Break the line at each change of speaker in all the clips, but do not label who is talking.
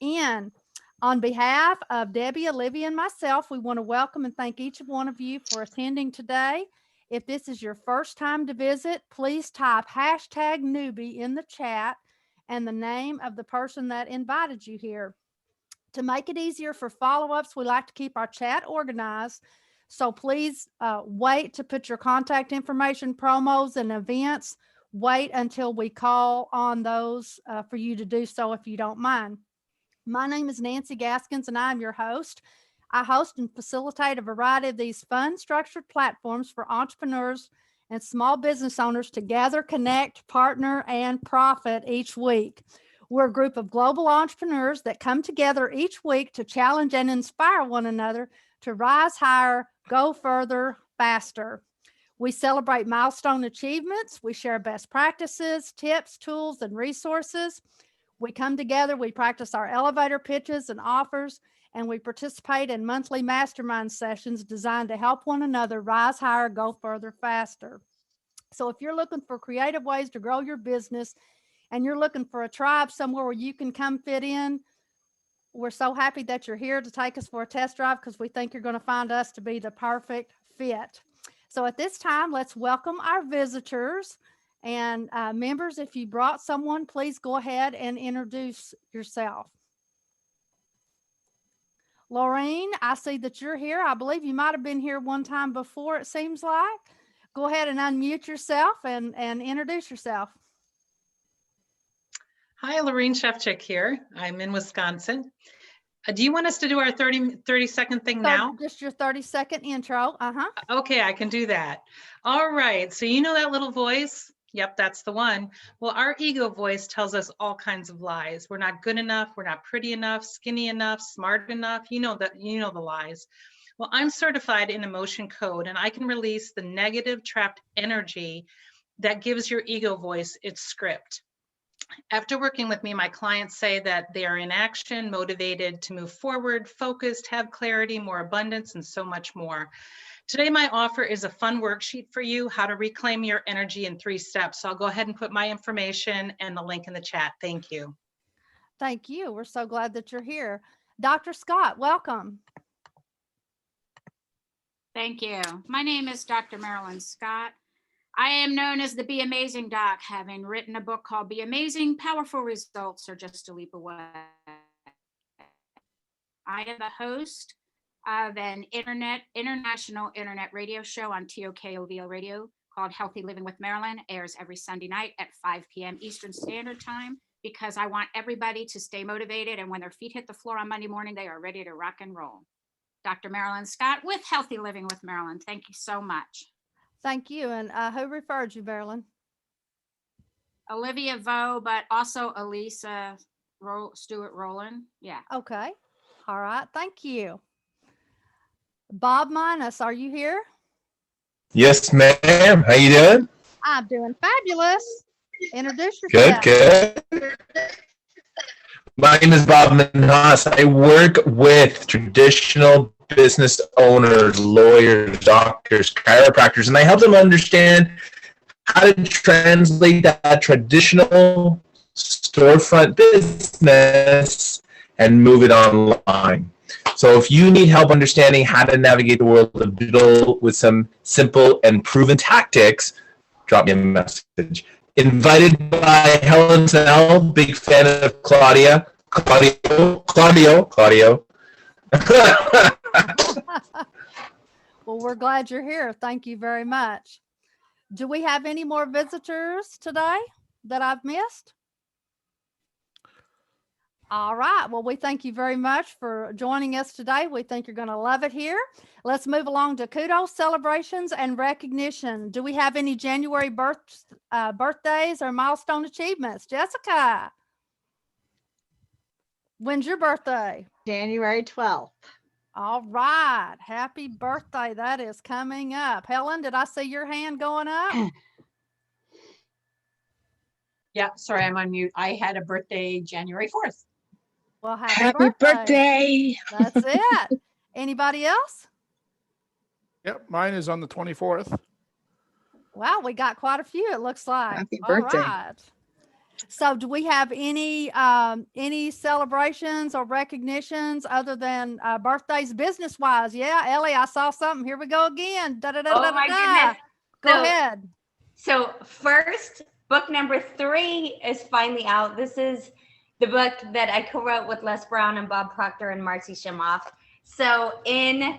in. On behalf of Debbie, Olivia, and myself, we want to welcome and thank each one of you for attending today. If this is your first time to visit, please type hashtag newbie in the chat and the name of the person that invited you here. To make it easier for follow-ups, we like to keep our chat organized. So please wait to put your contact information, promos, and events. Wait until we call on those for you to do so if you don't mind. My name is Nancy Gaskins, and I'm your host. I host and facilitate a variety of these fun, structured platforms for entrepreneurs and small business owners to gather, connect, partner, and profit each week. We're a group of global entrepreneurs that come together each week to challenge and inspire one another to rise higher, go further, faster. We celebrate milestone achievements. We share best practices, tips, tools, and resources. We come together, we practice our elevator pitches and offers, and we participate in monthly mastermind sessions designed to help one another rise higher, go further, faster. So if you're looking for creative ways to grow your business and you're looking for a tribe somewhere where you can come fit in, we're so happy that you're here to take us for a test drive because we think you're going to find us to be the perfect fit. So at this time, let's welcome our visitors. And members, if you brought someone, please go ahead and introduce yourself. Laureen, I see that you're here. I believe you might have been here one time before, it seems like. Go ahead and unmute yourself and introduce yourself.
Hi, Laureen Shefchik here. I'm in Wisconsin. Do you want us to do our 30-second thing now?
Just your 30-second intro.
Okay, I can do that. All right, so you know that little voice? Yep, that's the one. Well, our ego voice tells us all kinds of lies. We're not good enough, we're not pretty enough, skinny enough, smart enough. You know the lies. Well, I'm certified in emotion code, and I can release the negative trapped energy that gives your ego voice its script. After working with me, my clients say that they are in action, motivated to move forward, focused, have clarity, more abundance, and so much more. Today, my offer is a fun worksheet for you, how to reclaim your energy in 3 steps. So I'll go ahead and put my information and the link in the chat. Thank you.
Thank you. We're so glad that you're here. Dr. Scott, welcome.
Thank you. My name is Dr. Marilyn Scott. I am known as the Be Amazing Doc, having written a book called Be Amazing, Powerful Results Are Just a Leap Away. I am the host of an international internet radio show on TOKOVL radio called Healthy Living with Marilyn. Airs every Sunday night at 5 p.m. Eastern Standard Time because I want everybody to stay motivated, and when their feet hit the floor on Monday morning, they are ready to rock and roll. Dr. Marilyn Scott with Healthy Living with Marilyn. Thank you so much.
Thank you. And who referred you, Marilyn?
Olivia Vo, but also Elisa Stewart Rowland. Yeah.
Okay. All right. Thank you. Bob Minus, are you here?
Yes, ma'am. How you doing?
I'm doing fabulous. Introduce yourself.
Good. My name is Bob Minhas. I work with traditional business owners, lawyers, doctors, chiropractors, and I help them understand how to translate that traditional storefront business and move it online. So if you need help understanding how to navigate the world of digital with some simple and proven tactics, drop me a message. Invited by Helen Snell, big fan of Claudio.
Well, we're glad you're here. Thank you very much. Do we have any more visitors today that I've missed? All right. Well, we thank you very much for joining us today. We think you're going to love it here. Let's move along to kudos, celebrations, and recognition. Do we have any January birthdays or milestone achievements? Jessica, when's your birthday?
January 12th.
All right. Happy birthday. That is coming up. Helen, did I see your hand going up?
Yeah, sorry, I'm on mute. I had a birthday January 4th.
Well, happy birthday. That's it. Anybody else?
Yep, mine is on the 24th.
Wow, we got quite a few, it looks like.
Happy birthday.
All right. So do we have any celebrations or recognitions other than birthdays business wise? Yeah, Ellie, I saw something. Here we go again. Da, da, da,
Oh
da,
my
da, da.
goodness.
Go
So-
ahead.
So first, book number 3 is finally out. This is the book that I co-wrote with Les Brown and Bob Proctor and Marcy Shimoff. So in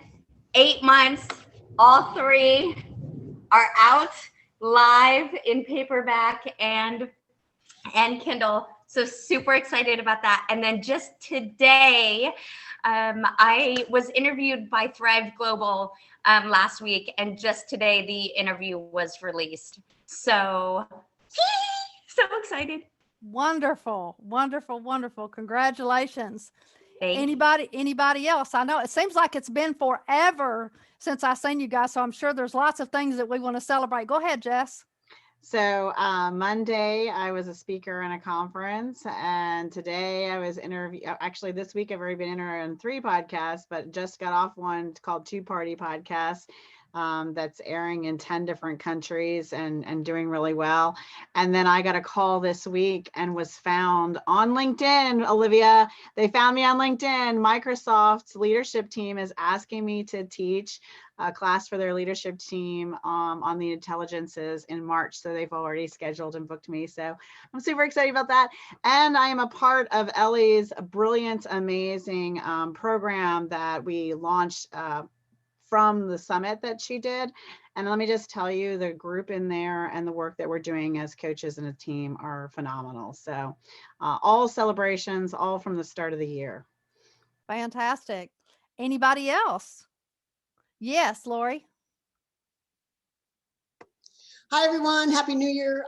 8 months, all 3 are out live in paperback and Kindle. So super excited about that. And then just today, I was interviewed by Thrive Global last week, and just today the interview was released. So, so excited.
Wonderful, wonderful, wonderful. Congratulations.
Thank you.
Anybody else? I know it seems like it's been forever since I've seen you guys, so I'm sure there's lots of things that we want to celebrate. Go ahead, Jess.
So Monday, I was a speaker in a conference, and today I was actually this week I've already been interviewed on 3 podcasts, but just got off one called Two Party Podcast. That's airing in 10 different countries and doing really well. And then I got a call this week and was found on LinkedIn, Olivia. They found me on LinkedIn. Microsoft's leadership team is asking me to teach a class for their leadership team on the intelligences in March. So they've already scheduled and booked me. So I'm super excited about that. And I am a part of Ellie's brilliant, amazing program that we launched from the summit that she did. And let me just tell you, the group in there and the work that we're doing as coaches and a team are phenomenal. So all celebrations, all from the start of the year.
Fantastic. Anybody else? Yes, Lori.
Hi, everyone. Happy New Year.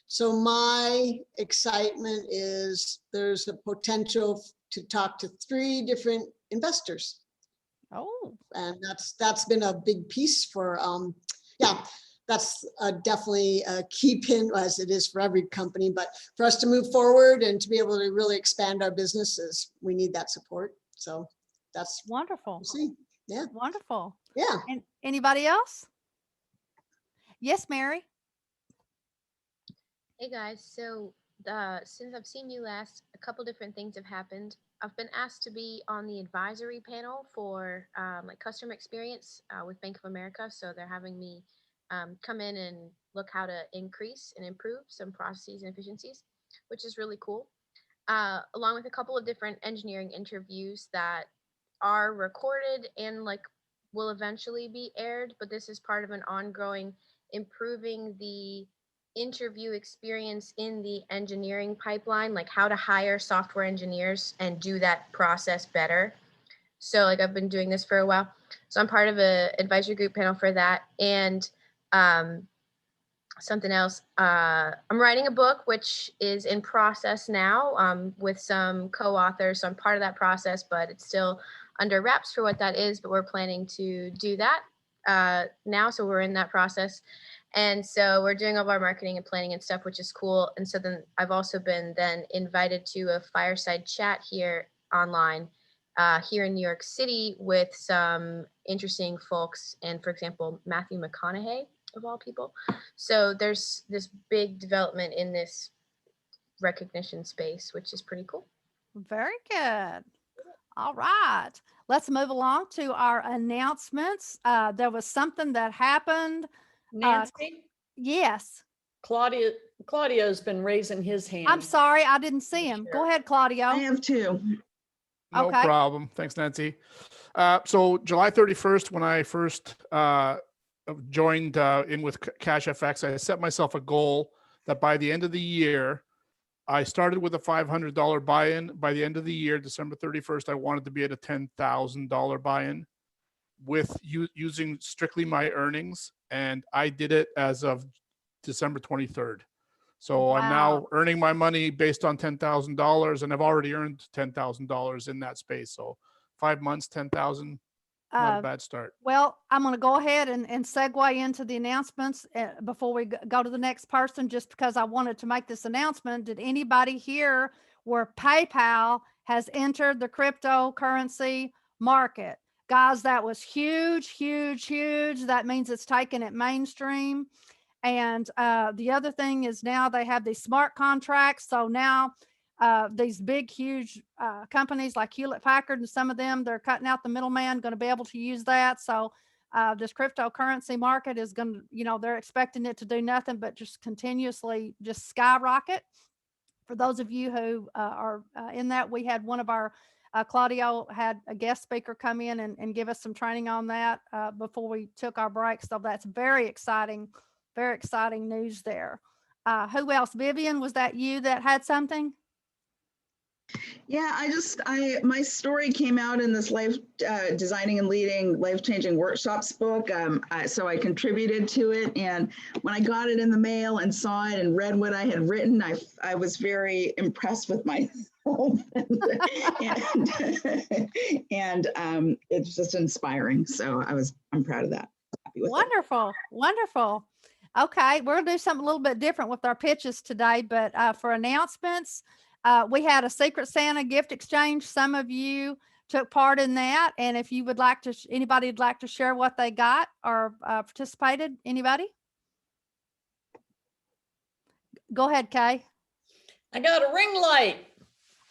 So my excitement is there's a potential to talk to 3 different investors.
Oh,
And that's been a big piece for, yeah, that's definitely a key pin, as it is for every company. But for us to move forward and to be able to really expand our businesses, we need that support. So that's
wonderful.
we'll see. Yeah.
Wonderful.
Yeah.
And anybody else? Yes, Mary.
Hey guys, so since I've seen you last, a couple different things have happened. I've been asked to be on the advisory panel for like customer experience with Bank of America. So they're having me come in and look how to increase and improve some processes and efficiencies, which is really cool. Along with a couple of different engineering interviews that are recorded and like will eventually be aired, but this is part of an ongoing improving the interview experience in the engineering pipeline, like how to hire software engineers and do that process better. So like I've been doing this for a while. So I'm part of a advisory group panel for that. And something else, I'm writing a book, which is in process now with some co-authors. So I'm part of that process, but it's still under wraps for what that is, but we're planning to do that now. So we're in that process. And so we're doing all of our marketing and planning and stuff, which is cool. And so then I've also been then invited to a fireside chat here online here in New York City with some interesting folks. And for example, Matthew McConaughey of all people. So there's this big development in this recognition space, which is pretty cool.
Very good. All right. Let's move along to our announcements. There was something that happened.
Nancy,
Yes.
Claudio's been raising his hand.
I'm sorry. I didn't see him. Go ahead, Claudio.
I have 2.
No
Okay.
problem. Thanks, Nancy. So July 31st, when I first joined in with CashFX, I set myself a goal that by the end of the year, I started with a $500 buy-in. By the end of the year, December 31st, I wanted to be at a $10,000 buy-in with using strictly my earnings. And I did it as of December 23rd. So I'm now earning my money based on $10,000, and I've already earned $10,000 in that space. So 5 months, 10,000, not a bad start.
Well, I'm going to go ahead and segue into the announcements before we go to the next person, just because I wanted to make this announcement. Did anybody hear where PayPal has entered the cryptocurrency market? Guys, that was huge, huge, huge. That means it's taken it mainstream. And the other thing is now they have these smart contracts. So now these big, huge companies like Hewlett Packard and some of them, they're cutting out the middleman, going to be able to use that. So this cryptocurrency market is going to, you know, they're expecting it to do nothing but just continuously just skyrocket. For those of you who are in that, we had one of our Claudio had a guest speaker come in and give us some training on that before we took our break. So that's very exciting news there. Who else? Vivian, was that you that had something?
Yeah, my story came out in this life designing and leading life-changing workshops book. So I contributed to it. And when I got it in the mail and saw it and read what I had written, I was very impressed with myself. and it's just inspiring. So I'm proud of that. Happy with
Wonderful.
it.
Wonderful. Okay, we're gonna do something a little bit different with our pitches today, but for announcements, we had a Secret Santa gift exchange. Some of you took part in that, and if you would like to, anybody would like to share what they got or participated, anybody? Go ahead, Kay.
I got a ring light.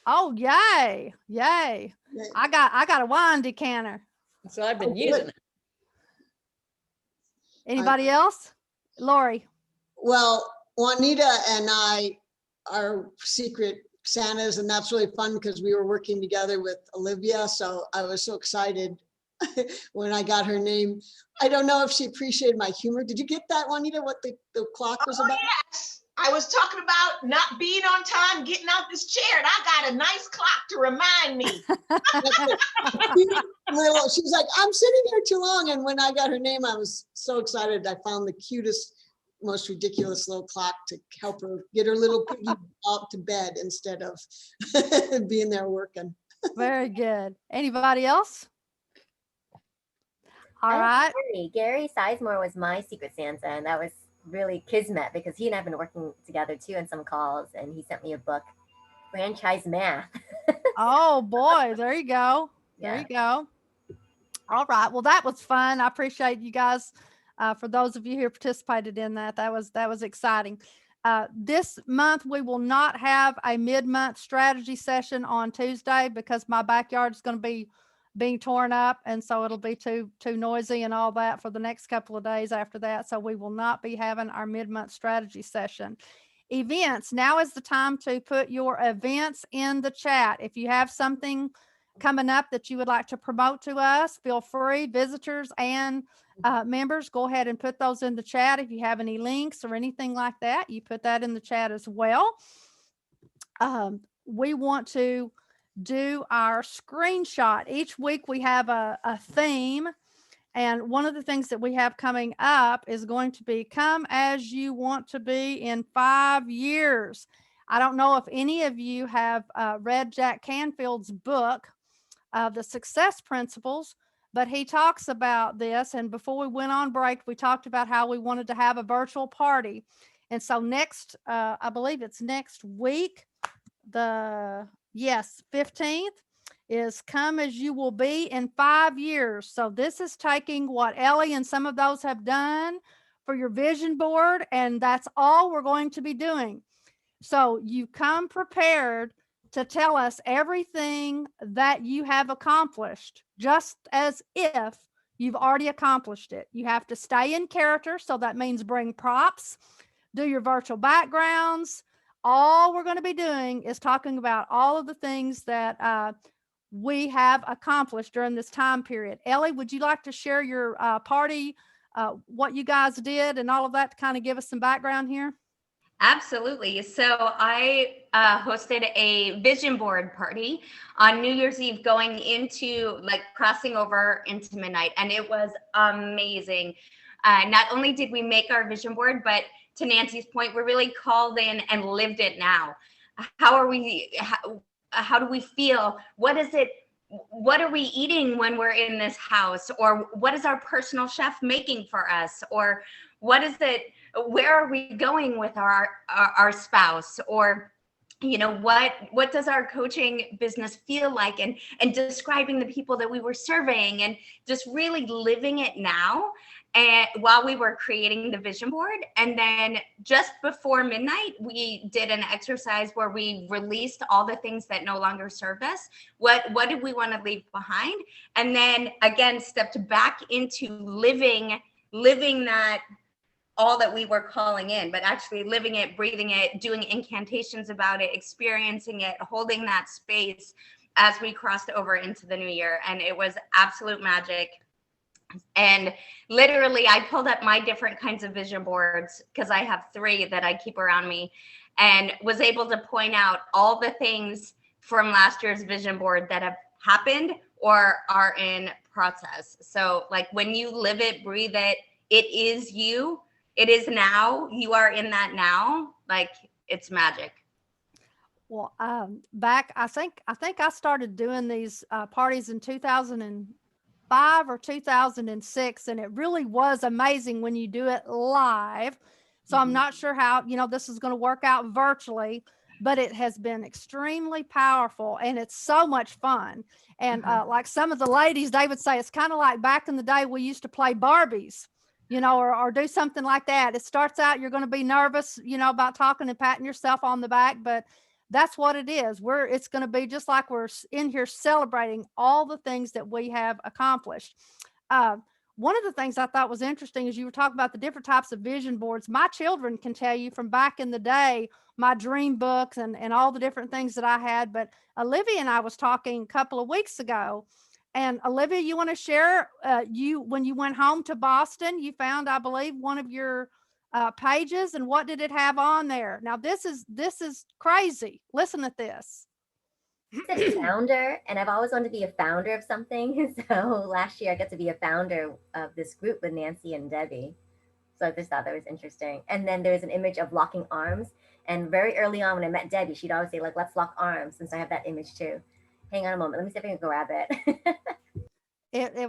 Oh, yay. Yay. I got a wine decanter.
So I've been using it.
Anybody else? Lori.
Well, Juanita and I are secret Santas, and that's really fun because we were working together with Olivia. So I was so excited when I got her name. I don't know if she appreciated my humor. Did you get that, Juanita, what the clock was about?
Yes. I was talking about not being on time, getting out this chair, and I got a nice clock to remind me.
She was like, I'm sitting here too long. And when I got her name, I was so excited. I found the cutest, most ridiculous little clock to help her get her little piggy up to bed instead of being there working.
Very good. Anybody else? All right.
Gary Sizemore was my Secret Santa, and that was really kismet because he and I have been working together too on some calls, and he sent me a book, Franchise Math.
Oh boy, there you go. There
Yeah.
you go. All right. Well, that was fun. I appreciate you guys. For those of you who participated in that, that was exciting. This month, we will not have a mid-month strategy session on Tuesday because my backyard is going to be being torn up. And so it'll be too noisy and all that for the next couple of days after that. So we will not be having our mid-month strategy session. Events. Now is the time to put your events in the chat. If you have something coming up that you would like to promote to us, feel free. Visitors and members, go ahead and put those in the chat. If you have any links or anything like that, you put that in the chat as well. We want to do our screenshot. Each week we have a theme. And one of the things that we have coming up is going to be Come As You Want to Be in 5 years. I don't know if any of you have read Jack Canfield's book, The Success Principles, but he talks about this. And before we went on break, we talked about how we wanted to have a virtual party. And so next, I believe it's next week, 15th, is Come As You Will Be in 5 years. So this is taking what Ellie and some of those have done for your vision board, and that's all we're going to be doing. So you come prepared to tell us everything that you have accomplished, just as if you've already accomplished it. You have to stay in character, so that means bring props, do your virtual backgrounds. All we're going to be doing is talking about all of the things that we have accomplished during this time period. Ellie, would you like to share your party, what you guys did and all of that to kind of give us some background here?
Absolutely. So I hosted a vision board party on New Year's Eve going into crossing over into midnight. And it was amazing. Not only did we make our vision board, but to Nancy's point, we really called in and lived it now. How do we feel? What is it? What are we eating when we're in this house? Or what is our personal chef making for us? Or what is it? Where are we going with our spouse? Or, what does our coaching business feel like? And describing the people that we were serving and just really living it now. and while we were creating the vision board. And then just before midnight, we did an exercise where we released all the things that no longer served us. What did we want to leave behind? And then again, stepped back into living that, all that we were calling in, but actually living it, breathing it, doing incantations about it, experiencing it, holding that space as we crossed over into the new year. And it was absolute magic. And literally, I pulled up my different kinds of vision boards, because I have 3 that I keep around me, and was able to point out all the things from last year's vision board that have happened or are in process. So like when you live it, breathe it, it is you. It is now. You are in that now. Like, it's magic.
Well, back, I think I started doing these parties in 2005 or 2006, and it really was amazing when you do it live. So I'm not sure how, this is going to work out virtually, but it has been extremely powerful, and it's so much fun. And like some of the ladies, they would say it's kind of like back in the day we used to play Barbies, or do something like that. It starts out, you're going to be nervous, about talking and patting yourself on the back, but that's what it is. It's going to be just like we're in here celebrating all the things that we have accomplished. One of the things I thought was interesting is you were talking about the different types of vision boards. My children can tell you from back in the day, my dream books and all the different things that I had. But Olivia and I was talking a couple of weeks ago. And Olivia, you want to share, when you went home to Boston, you found, I believe, one of your pages, and what did it have on there? Now, this is crazy. Listen to this.
It's a founder, and I've always wanted to be a founder of something. So last year I got to be a founder of this group with Nancy and Debbie. So I just thought that was interesting. And then there's an image of locking arms. And very early on when I met Debbie, she'd always say, like, let's lock arms. And so I have that image too. Hang on a moment. Let me see if I can grab it.
There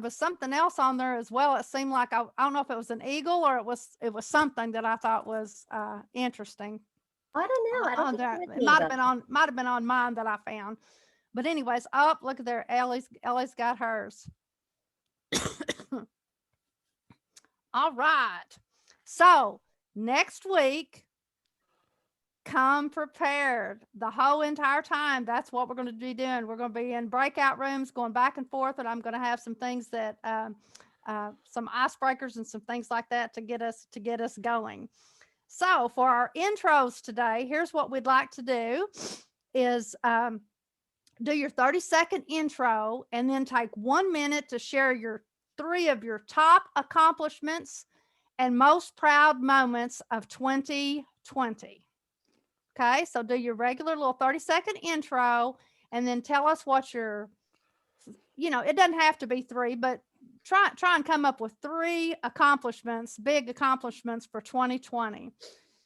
was something else on there as well. It seemed like, I don't know if it was an eagle or it was something that I thought was interesting.
I don't know. I don't think
it might have been on mine that I found. But anyways, look at there. Ellie's got hers. All right. So next week, come prepared the whole entire time. That's what we're going to be doing. We're going to be in breakout rooms going back and forth, and I'm going to have some things that some icebreakers and some things like that to get us going. So for our intros today, here's what we'd like to do is do your 30-second intro, and then take 1 minute to share your 3 of your top accomplishments and most proud moments of 2020. Okay, so do your regular little 30-second intro, and then tell us what your, it doesn't have to be 3, but try and come up with 3 accomplishments, big accomplishments for 2020.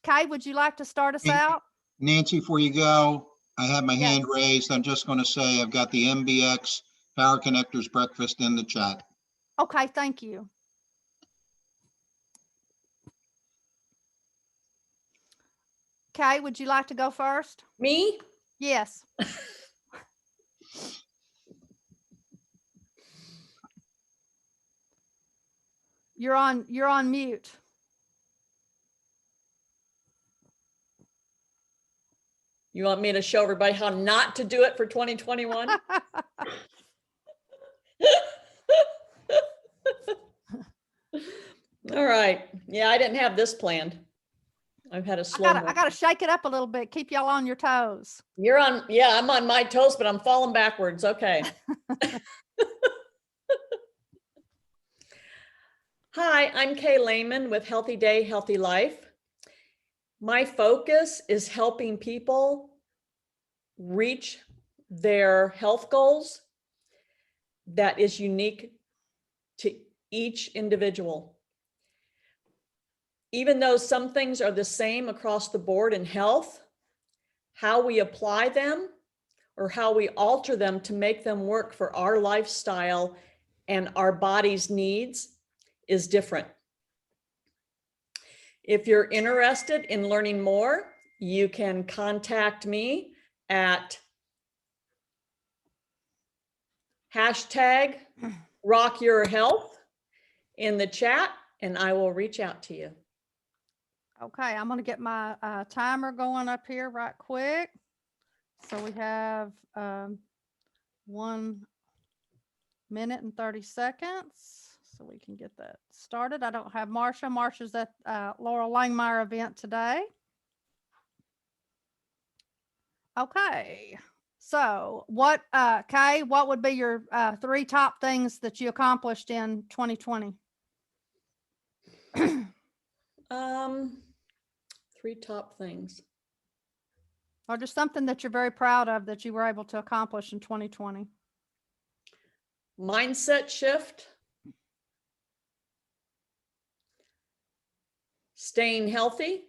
Kay, would you like to start us out?
Nancy, before you go, I have my hand raised. I'm just going to say I've got the MBX Power Connectors breakfast in the chat.
Okay, thank you. Kay, would you like to go first?
Me?
Yes. You're on mute.
You want me to show everybody how not to do it for 2021? All right. Yeah, I didn't have this planned. I've had a slow.
I gotta shake it up a little bit. Keep y'all on your toes.
You're on. Yeah, I'm on my toes, but I'm falling backwards. Okay. Hi, I'm Kay Lehman with Healthy Day, Healthy Life. My focus is helping people reach their health goals that is unique to each individual. Even though some things are the same across the board in health, how we apply them or how we alter them to make them work for our lifestyle and our body's needs is different. If you're interested in learning more, you can contact me at #RockYourHealth. in the chat and I will reach out to you.
Okay, I'm going to get my timer going up here right quick. So we have 1 minute and 30 seconds. So we can get that started. I don't have Marsha. Marsha's at Laurel Langmeyer event today. Okay. So what, Kay, what would be your 3 top things that you accomplished in 2020?
3 top things.
Or just something that you're very proud of that you were able to accomplish in 2020?
Mindset shift. Staying healthy.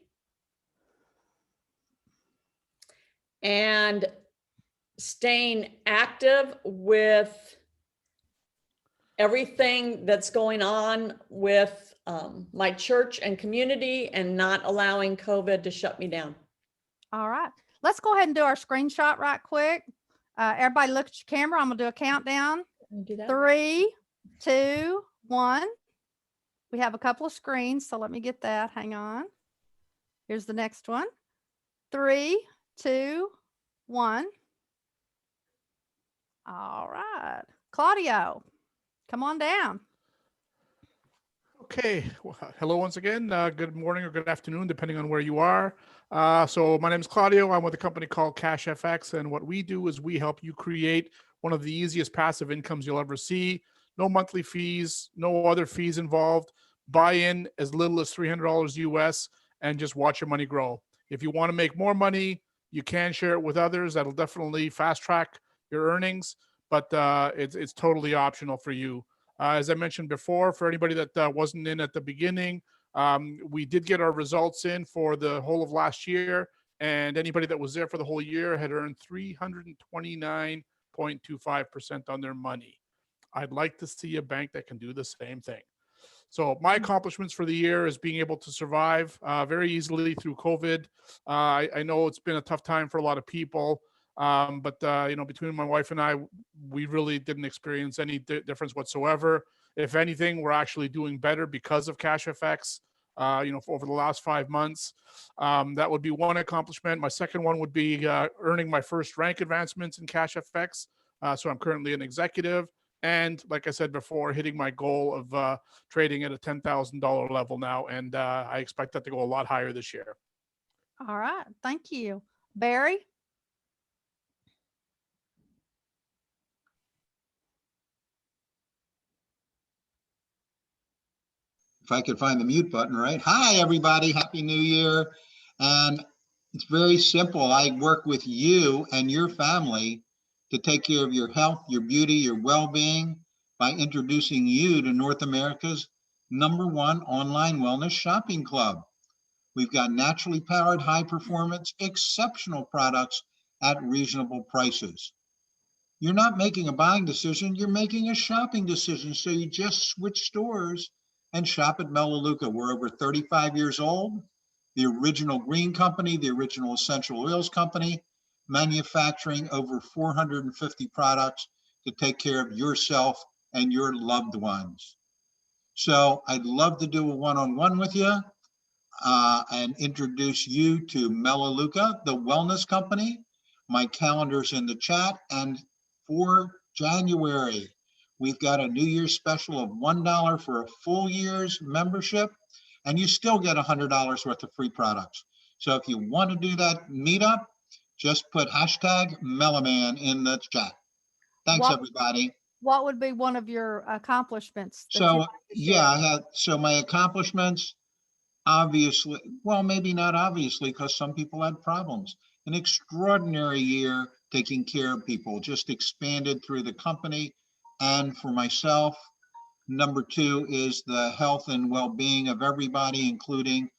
And staying active with everything that's going on with my church and community and not allowing COVID to shut me down.
All right. Let's go ahead and do our screenshot right quick. Everybody look at your camera. I'm going to do a countdown.
Do that.
3, 2, 1. We have a couple of screens, so let me get that. Hang on. Here's the next one. 3, 2, 1. All right. Claudio, come on down.
Okay. Well, hello once again. Good morning or good afternoon, depending on where you are. So my name is Claudio. I'm with a company called CashFX, and what we do is we help you create one of the easiest passive incomes you'll ever see. No monthly fees, no other fees involved. Buy in as little as $300 US and just watch your money grow. If you want to make more money, you can share it with others. That'll definitely fast track your earnings, but it's totally optional for you. As I mentioned before, for anybody that wasn't in at the beginning, we did get our results in for the whole of last year, and anybody that was there for the whole year had earned 329.25% on their money. I'd like to see a bank that can do the same thing. So my accomplishments for the year is being able to survive very easily through COVID. I know it's been a tough time for a lot of people, but between my wife and I, we really didn't experience any difference whatsoever. If anything, we're actually doing better because of CashFX. Over the last 5 months, that would be one accomplishment. My second one would be earning my first rank advancements in CashFX. So I'm currently an executive. And like I said before, hitting my goal of trading at a $10,000 level now. And I expect that to go a lot higher this year.
All right. Thank you. Barry?
If I could find the mute button, right? Hi, everybody. Happy New Year. And it's very simple. I work with you and your family to take care of your health, your beauty, your well-being by introducing you to North America's #1 online wellness shopping club. We've got naturally powered, high performance, exceptional products at reasonable prices. You're not making a buying decision, you're making a shopping decision. So you just switch stores and shop at Melaleuca. We're over 35 years old. The original green company, the original essential oils company, manufacturing over 450 products to take care of yourself and your loved ones. So I'd love to do a one-on-one with you and introduce you to Melaleuca, the wellness company. My calendar's in the chat. And for January, we've got a New Year's special of $1 for a full year's membership, and you still get $100 worth of free products. So if you want to do that meetup, just put hashtag Melaman in the chat. Thanks, everybody.
What would be one of your accomplishments?
So, yeah, so my accomplishments, obviously, well, maybe not obviously, because some people had problems. An extraordinary year taking care of people, just expanded through the company and for myself. Number 2 is the health and well-being of everybody, including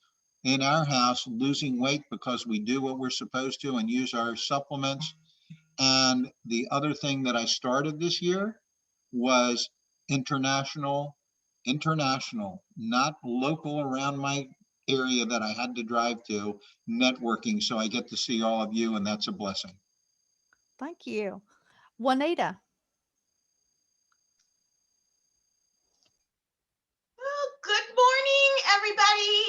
in our house, losing weight because we do what we're supposed to and use our supplements. And the other thing that I started this year was international, not local around my area that I had to drive to, networking. So I get to see all of you, and that's a blessing.
Thank you. Juanita?
Good morning, everybody.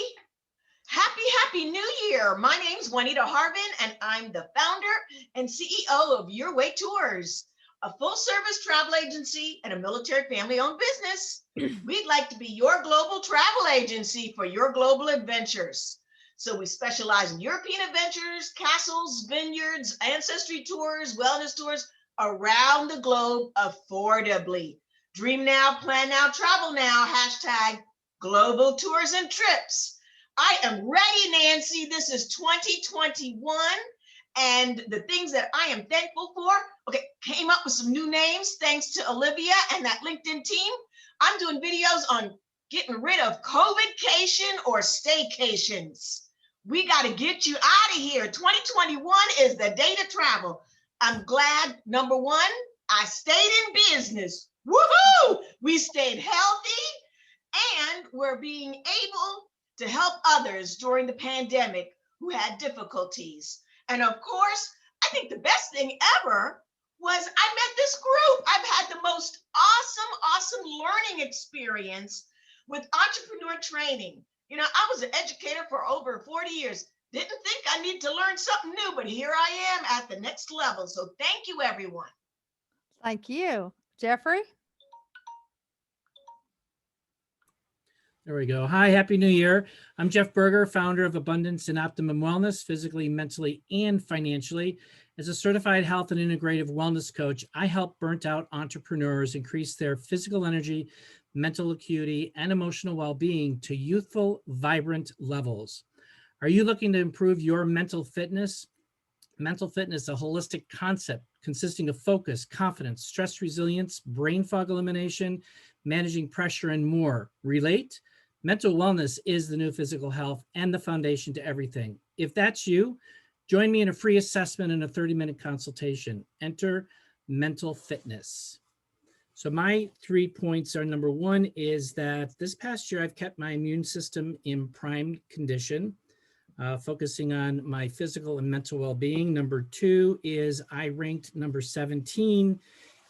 Happy New Year. My name's Juanita Harvin, and I'm the founder and CEO of Your Way Tours, a full-service travel agency and a military family-owned business. We'd like to be your global travel agency for your global adventures. So we specialize in European adventures, castles, vineyards, ancestry tours, wellness tours around the globe affordably. Dream now, plan now, travel now, hashtag global tours and trips. I am ready, Nancy. This is 2021. And the things that I am thankful for, okay, came up with some new names thanks to Olivia and that LinkedIn team. I'm doing videos on getting rid of COVIDcation or staycations. We got to get you out of here. 2021 is the day to travel. I'm glad, number one, I stayed in business. Woohoo! We stayed healthy and we're being able to help others during the pandemic who had difficulties. And of course, I think the best thing ever was I met this group. I've had the most awesome learning experience with entrepreneur training. You know, I was an educator for over 40 years. Didn't think I needed to learn something new, but here I am at the next level. So thank you, everyone.
Thank you. Jeffrey?
There we go. Hi, Happy New Year. I'm Jeff Berger, founder of Abundance and Optimum Wellness, physically, mentally, and financially. As a certified health and integrative wellness coach, I help burnt out entrepreneurs increase their physical energy, mental acuity, and emotional well-being to youthful, vibrant levels. Are you looking to improve your mental fitness? Mental fitness, a holistic concept consisting of focus, confidence, stress resilience, brain fog elimination, managing pressure, and more. Relate? Mental wellness is the new physical health and the foundation to everything. If that's you, join me in a free assessment and a 30-minute consultation. Enter mental fitness. So my 3 points are, number one is that this past year I've kept my immune system in prime condition, focusing on my physical and mental well-being. Number two is I ranked number 17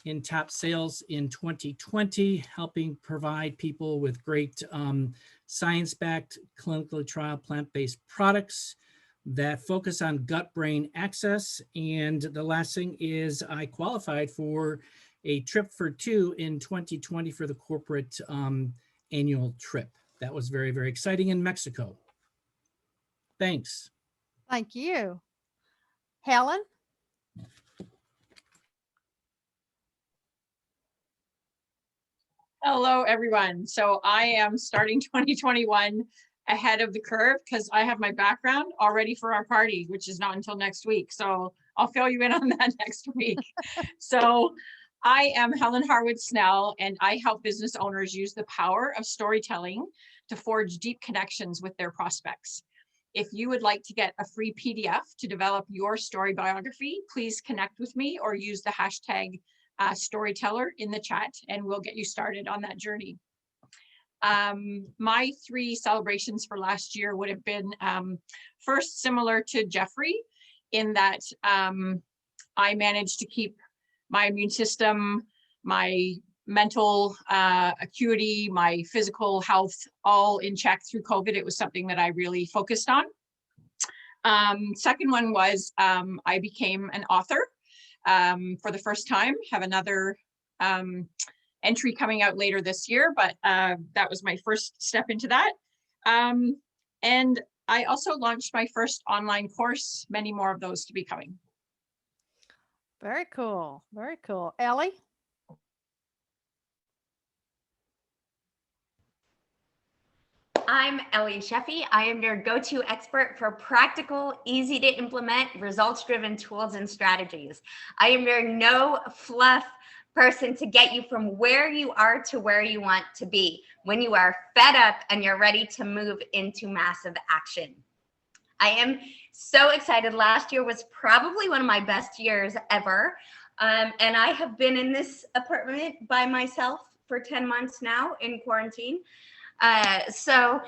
in top sales in 2020, helping provide people with great science-backed clinical trial plant-based products that focus on gut-brain access. And the last thing is I qualified for a trip for two in 2020 for the corporate annual trip. That was very, very exciting in Mexico. Thanks.
Thank you. Helen?
Hello, everyone. So I am starting 2021 ahead of the curve because I have my background all ready for our party, which is not until next week. So I'll fill you in on that next week. So I am Helen Harwood Snell, and I help business owners use the power of storytelling to forge deep connections with their prospects. If you would like to get a free PDF to develop your story biography, please connect with me or use the hashtag storyteller in the chat, and we'll get you started on that journey. My three celebrations for last year would have been first, similar to Jeffrey, in that I managed to keep my immune system, my mental acuity, my physical health all in check through COVID. It was something that I really focused on. Second one was I became an author for the first time, have another entry coming out later this year, but that was my first step into that. And I also launched my first online course, many more of those to be coming.
Very cool. Very cool. Ellie?
I'm Ellie Sheffy. I am your go-to expert for practical, easy to implement, results-driven tools and strategies. I am your no fluff person to get you from where you are to where you want to be when you are fed up and you're ready to move into massive action. I am so excited. Last year was probably one of my best years ever. And I have been in this apartment by myself for 10 months now in quarantine. So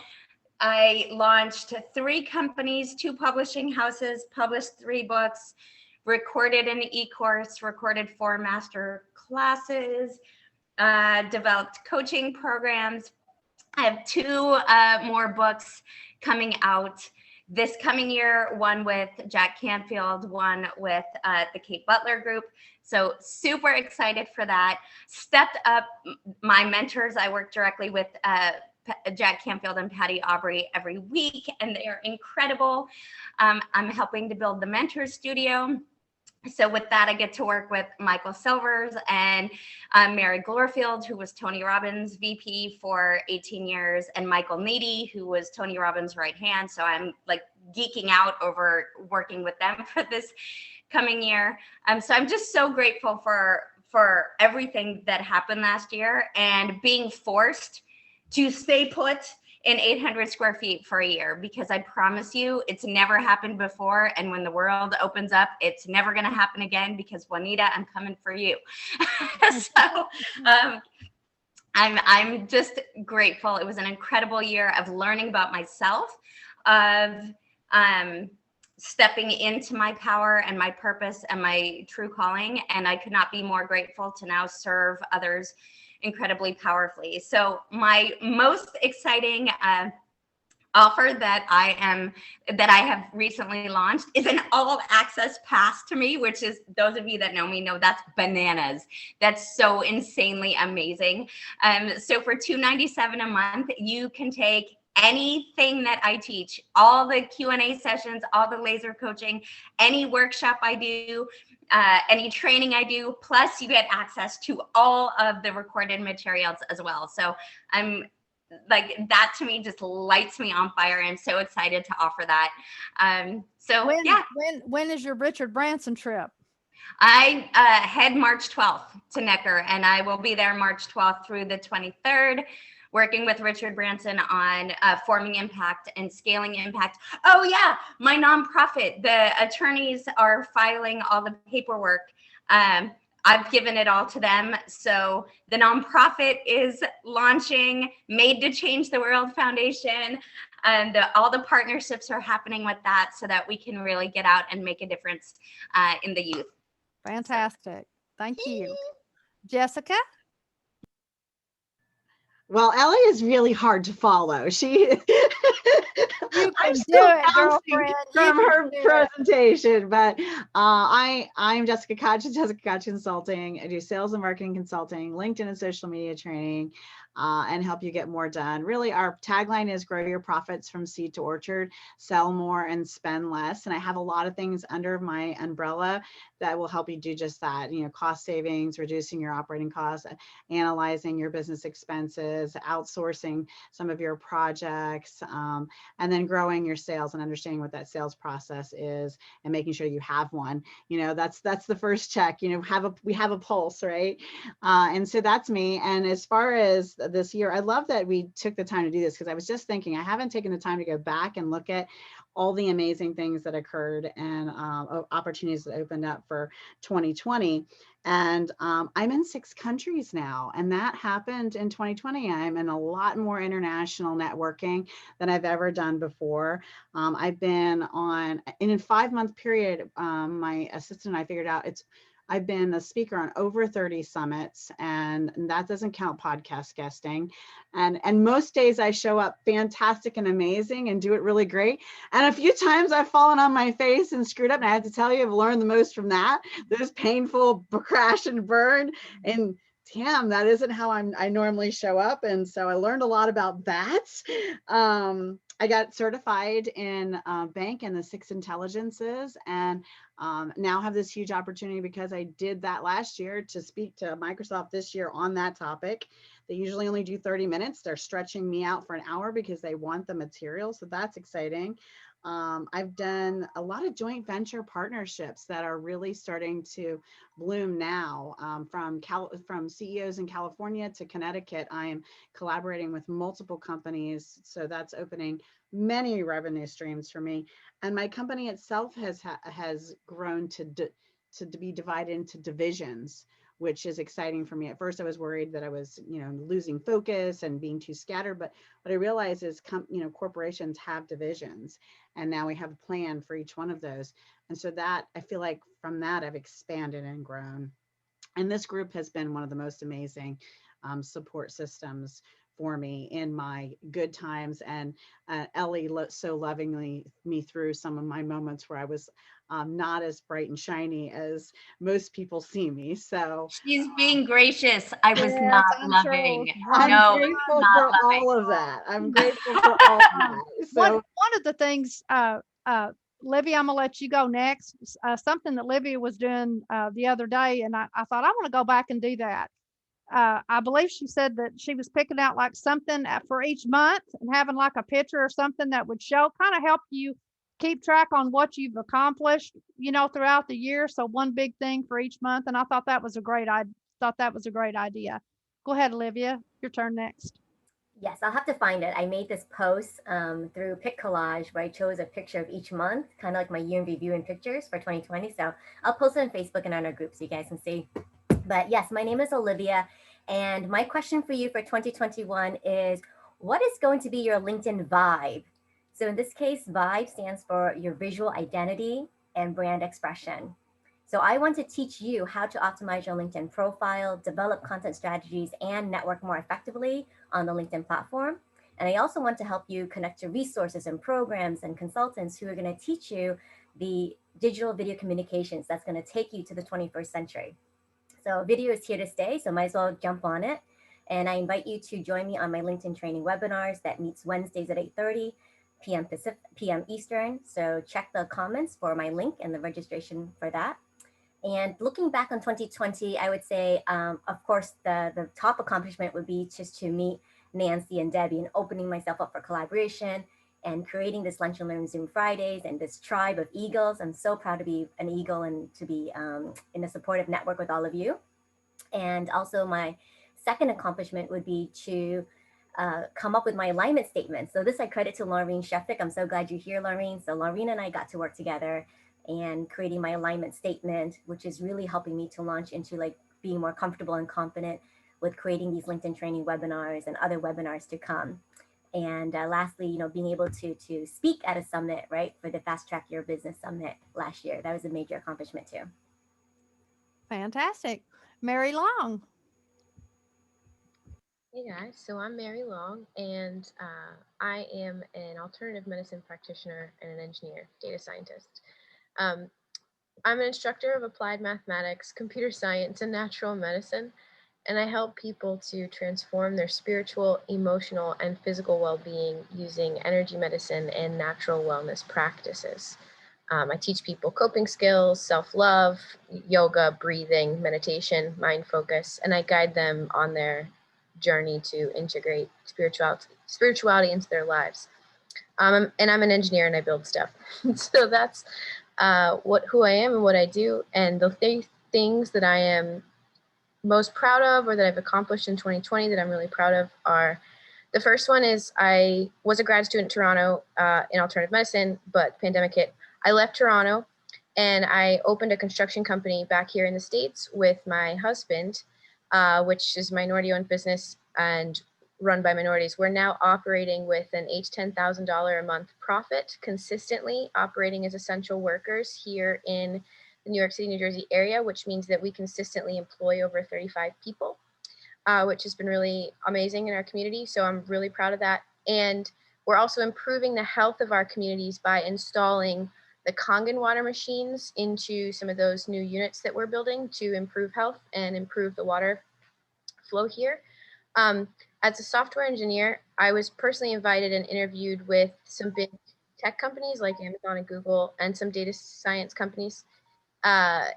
I launched 3 companies, 2 publishing houses, published 3 books, recorded an e-course, recorded 4 master classes, developed coaching programs, I have two more books coming out this coming year, one with Jack Canfield, one with the Kate Butler Group. So super excited for that. Stepped up my mentors. I work directly with Jack Canfield and Patty Aubrey every week, and they are incredible. I'm helping to build the Mentor Studio. So with that, I get to work with Michael Silvers and Mary Glorfield, who was Tony Robbins' VP for 18 years, and Michael Needy, who was Tony Robbins' right hand. So I'm like geeking out over working with them for this coming year. So I'm just so grateful for everything that happened last year and being forced to stay put in 800 square feet for a year, because I promise you it's never happened before. And when the world opens up, it's never going to happen again, because Juanita, I'm coming for you. So I'm just grateful. It was an incredible year of learning about myself, of stepping into my power and my purpose and my true calling. And I could not be more grateful to now serve others incredibly powerfully. So my most exciting offer that I have recently launched is an all access pass to me, which is, those of you that know me know that's bananas. That's so insanely amazing. So for $297 a month, you can take anything that I teach, all the Q&A sessions, all the laser coaching, any workshop I do, any training I do, plus you get access to all of the recorded materials as well. So I'm like, that to me just lights me on fire. I'm so excited to offer that. So yeah.
When is your Richard Branson trip?
I head March 12th to Necker, and I will be there March 12th through the 23rd. Working with Richard Branson on forming impact and scaling impact. Oh yeah, my nonprofit, the attorneys are filing all the paperwork. I've given it all to them. So the nonprofit is launching Made to Change the World Foundation, and all the partnerships are happening with that, so that we can really get out and make a difference in the youth.
Fantastic. Thank you. Jessica?
Well, Ellie is really hard to follow. She
You
I'm
can do
still
it,
bouncing
girlfriend.
from
You
her
can do it.
presentation, but I'm Jessica Koch at Jessica Koch Consulting. I do sales and marketing consulting, LinkedIn and social media training, and help you get more done. Really, our tagline is grow your profits from seed to orchard, sell more and spend less. And I have a lot of things under my umbrella that will help you do just that. You know, cost savings, reducing your operating costs, analyzing your business expenses, outsourcing some of your projects, and then growing your sales and understanding what that sales process is and making sure you have one. You know, that's the first check. You know, we have a pulse, right? And so that's me. And as far as this year, I love that we took the time to do this, because I was just thinking I haven't taken the time to go back and look at all the amazing things that occurred and opportunities that opened up for 2020. And I'm in 6 countries now, and that happened in 2020. I'm in a lot more international networking than I've ever done before. I've been in a 5-month period, my assistant and I figured out I've been a speaker on over 30 summits, and that doesn't count podcast guesting. And most days I show up fantastic and amazing and do it really great. And a few times I've fallen on my face and screwed up. And I have to tell you, I've learned the most from that. Those painful crash and burn. And damn, that isn't how I normally show up. And so I learned a lot about that. I got certified in bank and the 6 intelligences, and now have this huge opportunity because I did that last year to speak to Microsoft this year on that topic. They usually only do 30 minutes. They're stretching me out for an hour because they want the material. So that's exciting. I've done a lot of joint venture partnerships that are really starting to bloom now. From CEOs in California to Connecticut, I am collaborating with multiple companies. So that's opening many revenue streams for me. And my company itself has grown to be divided into divisions, which is exciting for me. At first, I was worried that I was, losing focus and being too scattered. But what I realized is, corporations have divisions, and now we have a plan for each one of those. And so that, I feel like from that, I've expanded and grown. And this group has been one of the most amazing support systems for me in my good times. And Ellie so lovingly me through some of my moments where I was not as bright and shiny as most people see me. So
She's being gracious. I was
yes,
not
I'm
loving.
I'm
No,
grateful
not
for
loving.
all of that. I'm grateful for all of that.
One
So
of the things, Livia, I'm gonna let you go next. Something that Livia was doing the other day, and I thought I want to go back and do that. I believe she said that she was picking out like something for each month and having like a picture or something that would show, kind of help you keep track on what you've accomplished, throughout the year. So one big thing for each month. And I thought that was a great idea. Go ahead, Olivia. Your turn next.
Yes, I'll have to find it. I made this post through Pic Collage where I chose a picture of each month, kind of like my year in review and pictures for 2020. So I'll post it on Facebook and on our group so you guys can see. But yes, my name is Olivia. And my question for you for 2021 is, what is going to be your LinkedIn vibe? So in this case, vibe stands for your visual identity and brand expression. So I want to teach you how to optimize your LinkedIn profile, develop content strategies, and network more effectively on the LinkedIn platform. And I also want to help you connect to resources and programs and consultants who are going to teach you the digital video communications that's going to take you to the 21st century. So video is here to stay, so might as well jump on it. And I invite you to join me on my LinkedIn training webinars that meets Wednesdays at 8:30 p.m. Eastern. So check the comments for my link and the registration for that. And looking back on 2020, I would say, of course, the top accomplishment would be just to meet Nancy and Debbie and opening myself up for collaboration and creating this Lunch and Learn Zoom Fridays and this tribe of Eagles. I'm so proud to be an Eagle and to be in a supportive network with all of you. And also my second accomplishment would be to come up with my alignment statement. So this I credit to Laureen Sheffick. I'm so glad you're here, Laureen. So Laureen and I got to work together and creating my alignment statement, which is really helping me to launch into like being more comfortable and confident with creating these LinkedIn training webinars and other webinars to come. And lastly, being able to speak at a summit, right, for the Fast Track Your Business Summit last year. That was a major accomplishment too.
Fantastic. Mary Long.
Hey guys, so I'm Mary Long, and I am an alternative medicine practitioner and an engineer, data scientist. I'm an instructor of applied mathematics, computer science, and natural medicine, and I help people to transform their spiritual, emotional, and physical well-being using energy medicine and natural wellness practices. I teach people coping skills, self-love, yoga, breathing, meditation, mind focus, and I guide them on their journey to integrate spirituality into their lives. And I'm an engineer and I build stuff. So that's who I am and what I do. And the things that I am most proud of or that I've accomplished in 2020 that I'm really proud of are, the first one is I was a grad student in Toronto in alternative medicine, but pandemic hit. I left Toronto and I opened a construction company back here in the States with my husband, which is a minority-owned business and run by minorities. We're now operating with an $8,000 to $10,000 a month profit, consistently operating as essential workers here in the New York City, New Jersey area, which means that we consistently employ over 35 people, which has been really amazing in our community. So I'm really proud of that. And we're also improving the health of our communities by installing the Kangen water machines into some of those new units that we're building to improve health and improve the water flow here. As a software engineer, I was personally invited and interviewed with some big tech companies like Amazon and Google and some data science companies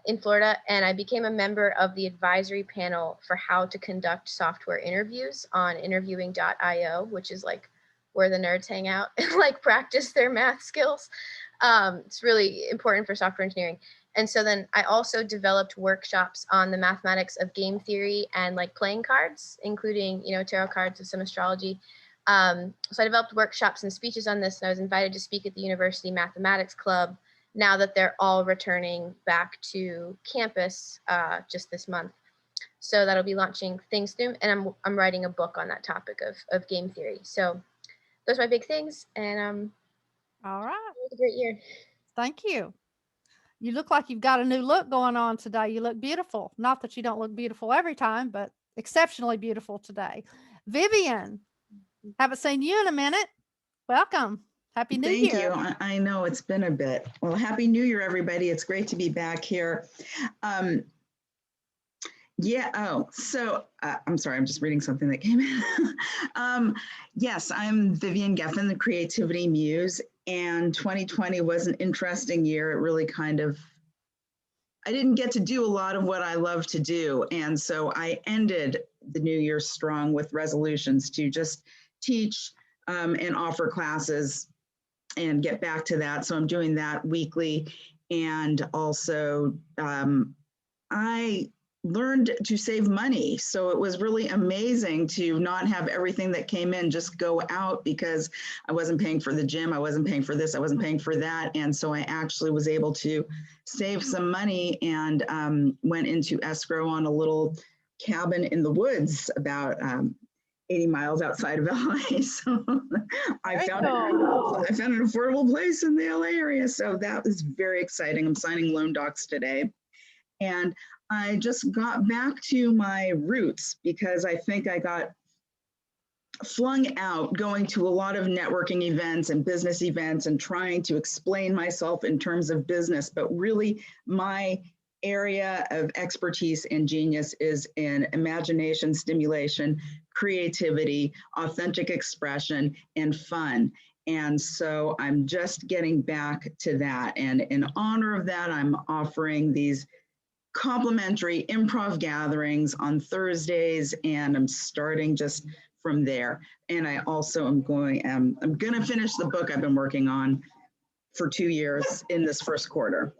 in Florida. And I became a member of the advisory panel for how to conduct software interviews on interviewing.io, which is like where the nerds hang out and like practice their math skills. It's really important for software engineering. And so then I also developed workshops on the mathematics of game theory and like playing cards, including, tarot cards and some astrology. So I developed workshops and speeches on this, and I was invited to speak at the University Mathematics Club now that they're all returning back to campus just this month. So that'll be launching things soon, and I'm writing a book on that topic of game theory. So those are my big things, and
all right.
It was a great year.
Thank you. You look like you've got a new look going on today. You look beautiful. Not that you don't look beautiful every time, but exceptionally beautiful today. Vivian, Haven't seen you in a minute. Welcome. Happy New
Thank
Year.
you. I know it's been a bit. Well, Happy New Year, everybody. It's great to be back here. I'm sorry, I'm just reading something that came in. Yes, I'm Vivian Geffen, the Creativity Muse, and 2020 was an interesting year. It really I didn't get to do a lot of what I love to do. And so I ended the new year strong with resolutions to just teach and offer classes and get back to that. So I'm doing that weekly. And also I learned to save money. So it was really amazing to not have everything that came in just go out, because I wasn't paying for the gym. I wasn't paying for this. I wasn't paying for that. And so I actually was able to save some money and went into escrow on a little cabin in the woods about 80 miles outside of LA. So I found an affordable place in the LA area. So that was very exciting. I'm signing loan docs today. And I just got back to my roots because I think I got flung out going to a lot of networking events and business events and trying to explain myself in terms of business. But really, my area of expertise and genius is in imagination, stimulation, creativity, authentic expression, and fun. And so I'm just getting back to that. And in honor of that, I'm offering these complimentary improv gatherings on Thursdays, and I'm starting just from there. And I also am going to finish the book I've been working on for 2 years in this first quarter.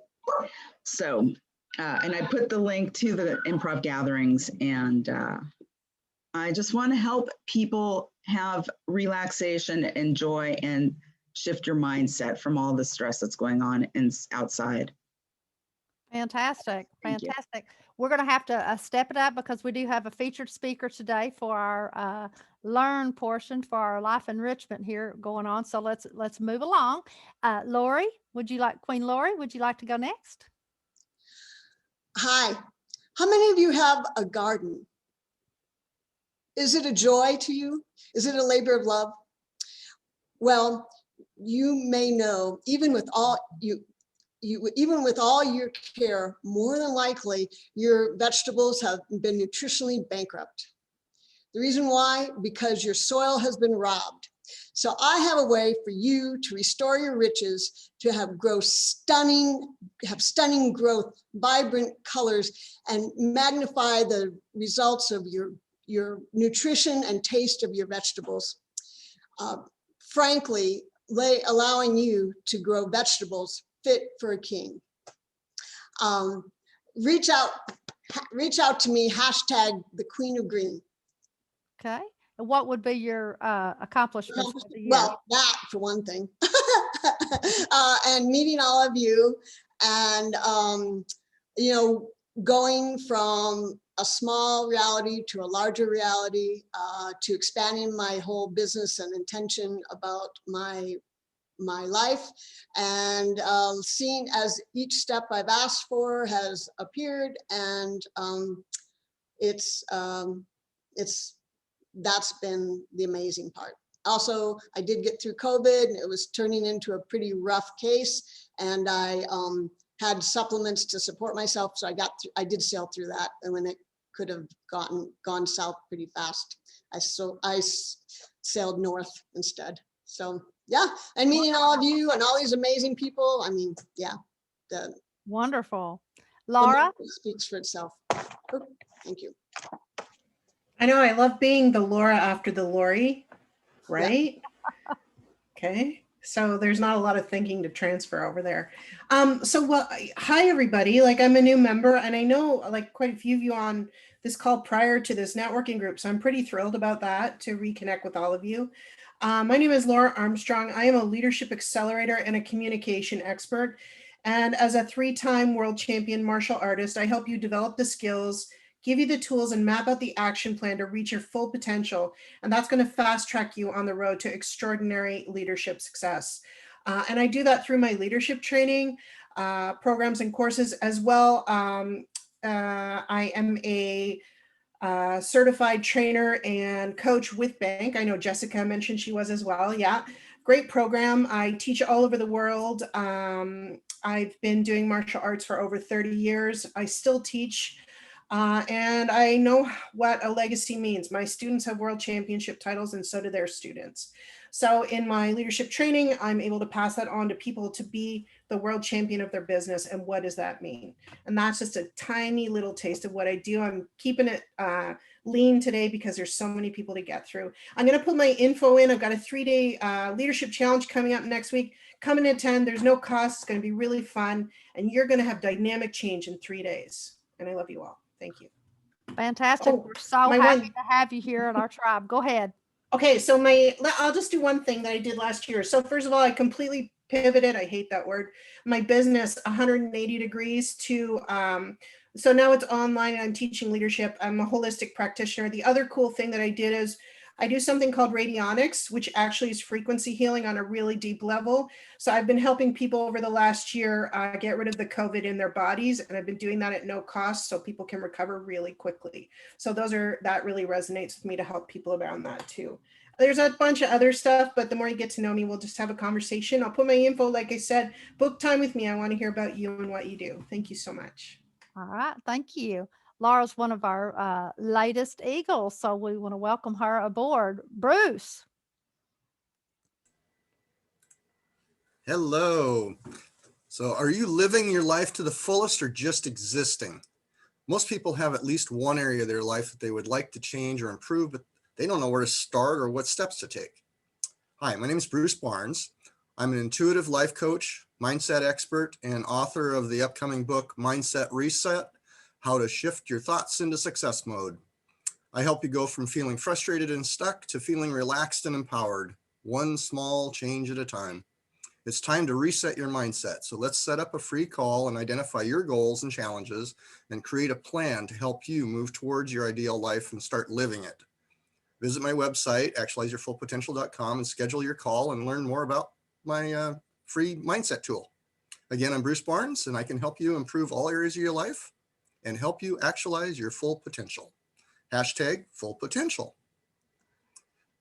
So, and I put the link to the improv gatherings, and I just want to help people have relaxation and joy and shift your mindset from all the stress that's going on outside.
Fantastic. Fantastic. We're going to have to step it up because we do have a featured speaker today for our learn portion for our life enrichment here going on. So let's move along. Lori, Queen Lori, would you like to go next?
Hi. How many of you have a garden? Is it a joy to you? Is it a labor of love? Well, you may know, even with all your care, more than likely your vegetables have been nutritionally bankrupt. The reason why? Because your soil has been robbed. So I have a way for you to restore your riches, to have stunning growth, vibrant colors, and magnify the results of your nutrition and taste of your vegetables. Frankly, allowing you to grow vegetables fit for a king. Reach out to me, hashtag the Queen of Green.
Okay. And what would be your accomplishments for the year?
Well, that for one thing. And meeting all of you and, going from a small reality to a larger reality, to expanding my whole business and intention about my life, and seeing as each step I've asked for has appeared, and that's been the amazing part. Also, I did get through COVID, and it was turning into a pretty rough case, and I had supplements to support myself, so I did sail through that, and when it could have gone south pretty fast, I sailed north instead. So yeah, and meeting all of you and all these amazing people. I mean, yeah.
Wonderful. Laura?
Speaks for itself. Oh, thank you.
I know, I love being the Laura after the Lori, right? Yeah. Okay, so there's not a lot of thinking to transfer over there. Hi everybody, I'm a new member, and I know quite a few of you on this call prior to this networking group, so I'm pretty thrilled about that, to reconnect with all of you. My name is Laura Armstrong. I am a leadership accelerator and a communication expert. And as a 3-time world champion martial artist, I help you develop the skills, give you the tools, and map out the action plan to reach your full potential. And that's going to fast track you on the road to extraordinary leadership success. And I do that through my leadership training programs and courses as well. I am a certified trainer and coach with Bank. I know Jessica mentioned she was as well. Yeah, great program. I teach all over the world. I've been doing martial arts for over 30 years. I still teach. And I know what a legacy means. My students have world championship titles, and so do their students. So in my leadership training, I'm able to pass that on to people to be the world champion of their business. And what does that mean? And that's just a tiny little taste of what I do. I'm keeping it lean today because there's so many people to get through. I'm going to put my info in. I've got a 3-day leadership challenge coming up next week. Come and attend. There's no cost. It's going to be really fun. And you're going to have dynamic change in 3 days. And I love you all. Thank you.
Fantastic.
Oh,
We're so
my
happy
one-
to have you here at our tribe. Go ahead.
Okay, so I'll just do one thing that I did last year. So first of all, I completely pivoted. I hate that word. My business 180 degrees to, so now it's online and I'm teaching leadership. I'm a holistic practitioner. The other cool thing that I did is I do something called radionics, which actually is frequency healing on a really deep level. So I've been helping people over the last year get rid of the COVID in their bodies. And I've been doing that at no cost so people can recover really quickly. So that really resonates with me to help people around that too. There's a bunch of other stuff, but the more you get to know me, we'll just have a conversation. I'll put my info, like I said, book time with me. I want to hear about you and what you do. Thank you so much.
All right. Thank you. Laura's one of our latest Eagles, so we want to welcome her aboard. Bruce.
Hello. So are you living your life to the fullest or just existing? Most people have at least one area of their life that they would like to change or improve, but they don't know where to start or what steps to take. Hi, my name is Bruce Barnes. I'm an intuitive life coach, mindset expert, and author of the upcoming book, Mindset Reset: How to Shift Your Thoughts into Success Mode. I help you go from feeling frustrated and stuck to feeling relaxed and empowered, one small change at a time. It's time to reset your mindset. So let's set up a free call and identify your goals and challenges and create a plan to help you move towards your ideal life and start living it. Visit my website, actualizeyourfullpotential.com, and schedule your call and learn more about my free mindset tool. Again, I'm Bruce Barnes, and I can help you improve all areas of your life and help you actualize your full potential. Hashtag full potential.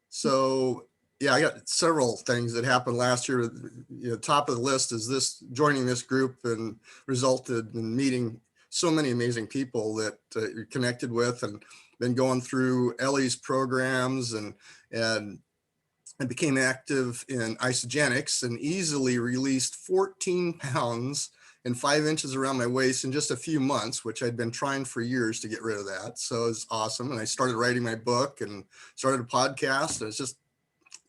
So yeah, I got several things that happened last year. Top of the list is joining this group and resulted in meeting so many amazing people that you're connected with, and been going through Ellie's programs and I became active in isogenics and easily released 14 pounds and 5 inches around my waist in just a few months, which I'd been trying for years to get rid of that. So it's awesome. And I started writing my book and started a podcast, and it's just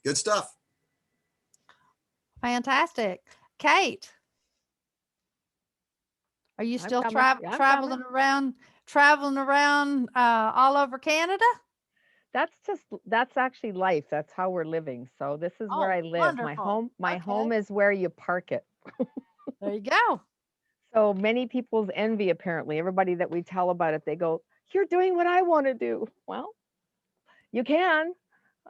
good stuff.
Fantastic. Kate, are you still traveling around all over Canada?
That's actually life. That's how we're living. So this is where I live.
Wonderful.
My home is where you park it.
There you go.
So many people's envy, apparently. Everybody that we tell about it, they go, "You're doing what I want to do." Well, you can.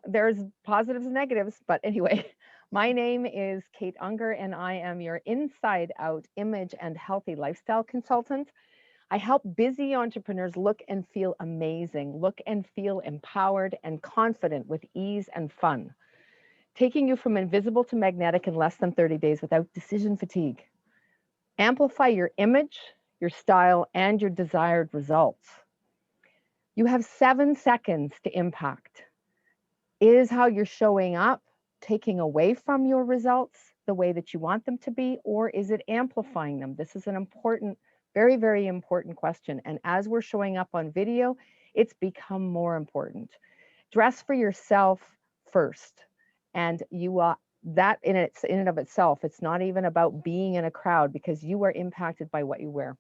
There's positives and negatives, but anyway, my name is Kate Unger, and I am your inside out image and healthy lifestyle consultant. I help busy entrepreneurs look and feel amazing, look and feel empowered and confident with ease and fun, taking you from invisible to magnetic in less than 30 days without decision fatigue. Amplify your image, your style, and your desired results. You have 7 seconds to impact. Is how you're showing up taking away from your results the way that you want them to be, or is it amplifying them? This is an important, very, very important question. And as we're showing up on video, it's become more important. Dress for yourself first. And you that in and of itself, it's not even about being in a crowd, because you are impacted by what you wear.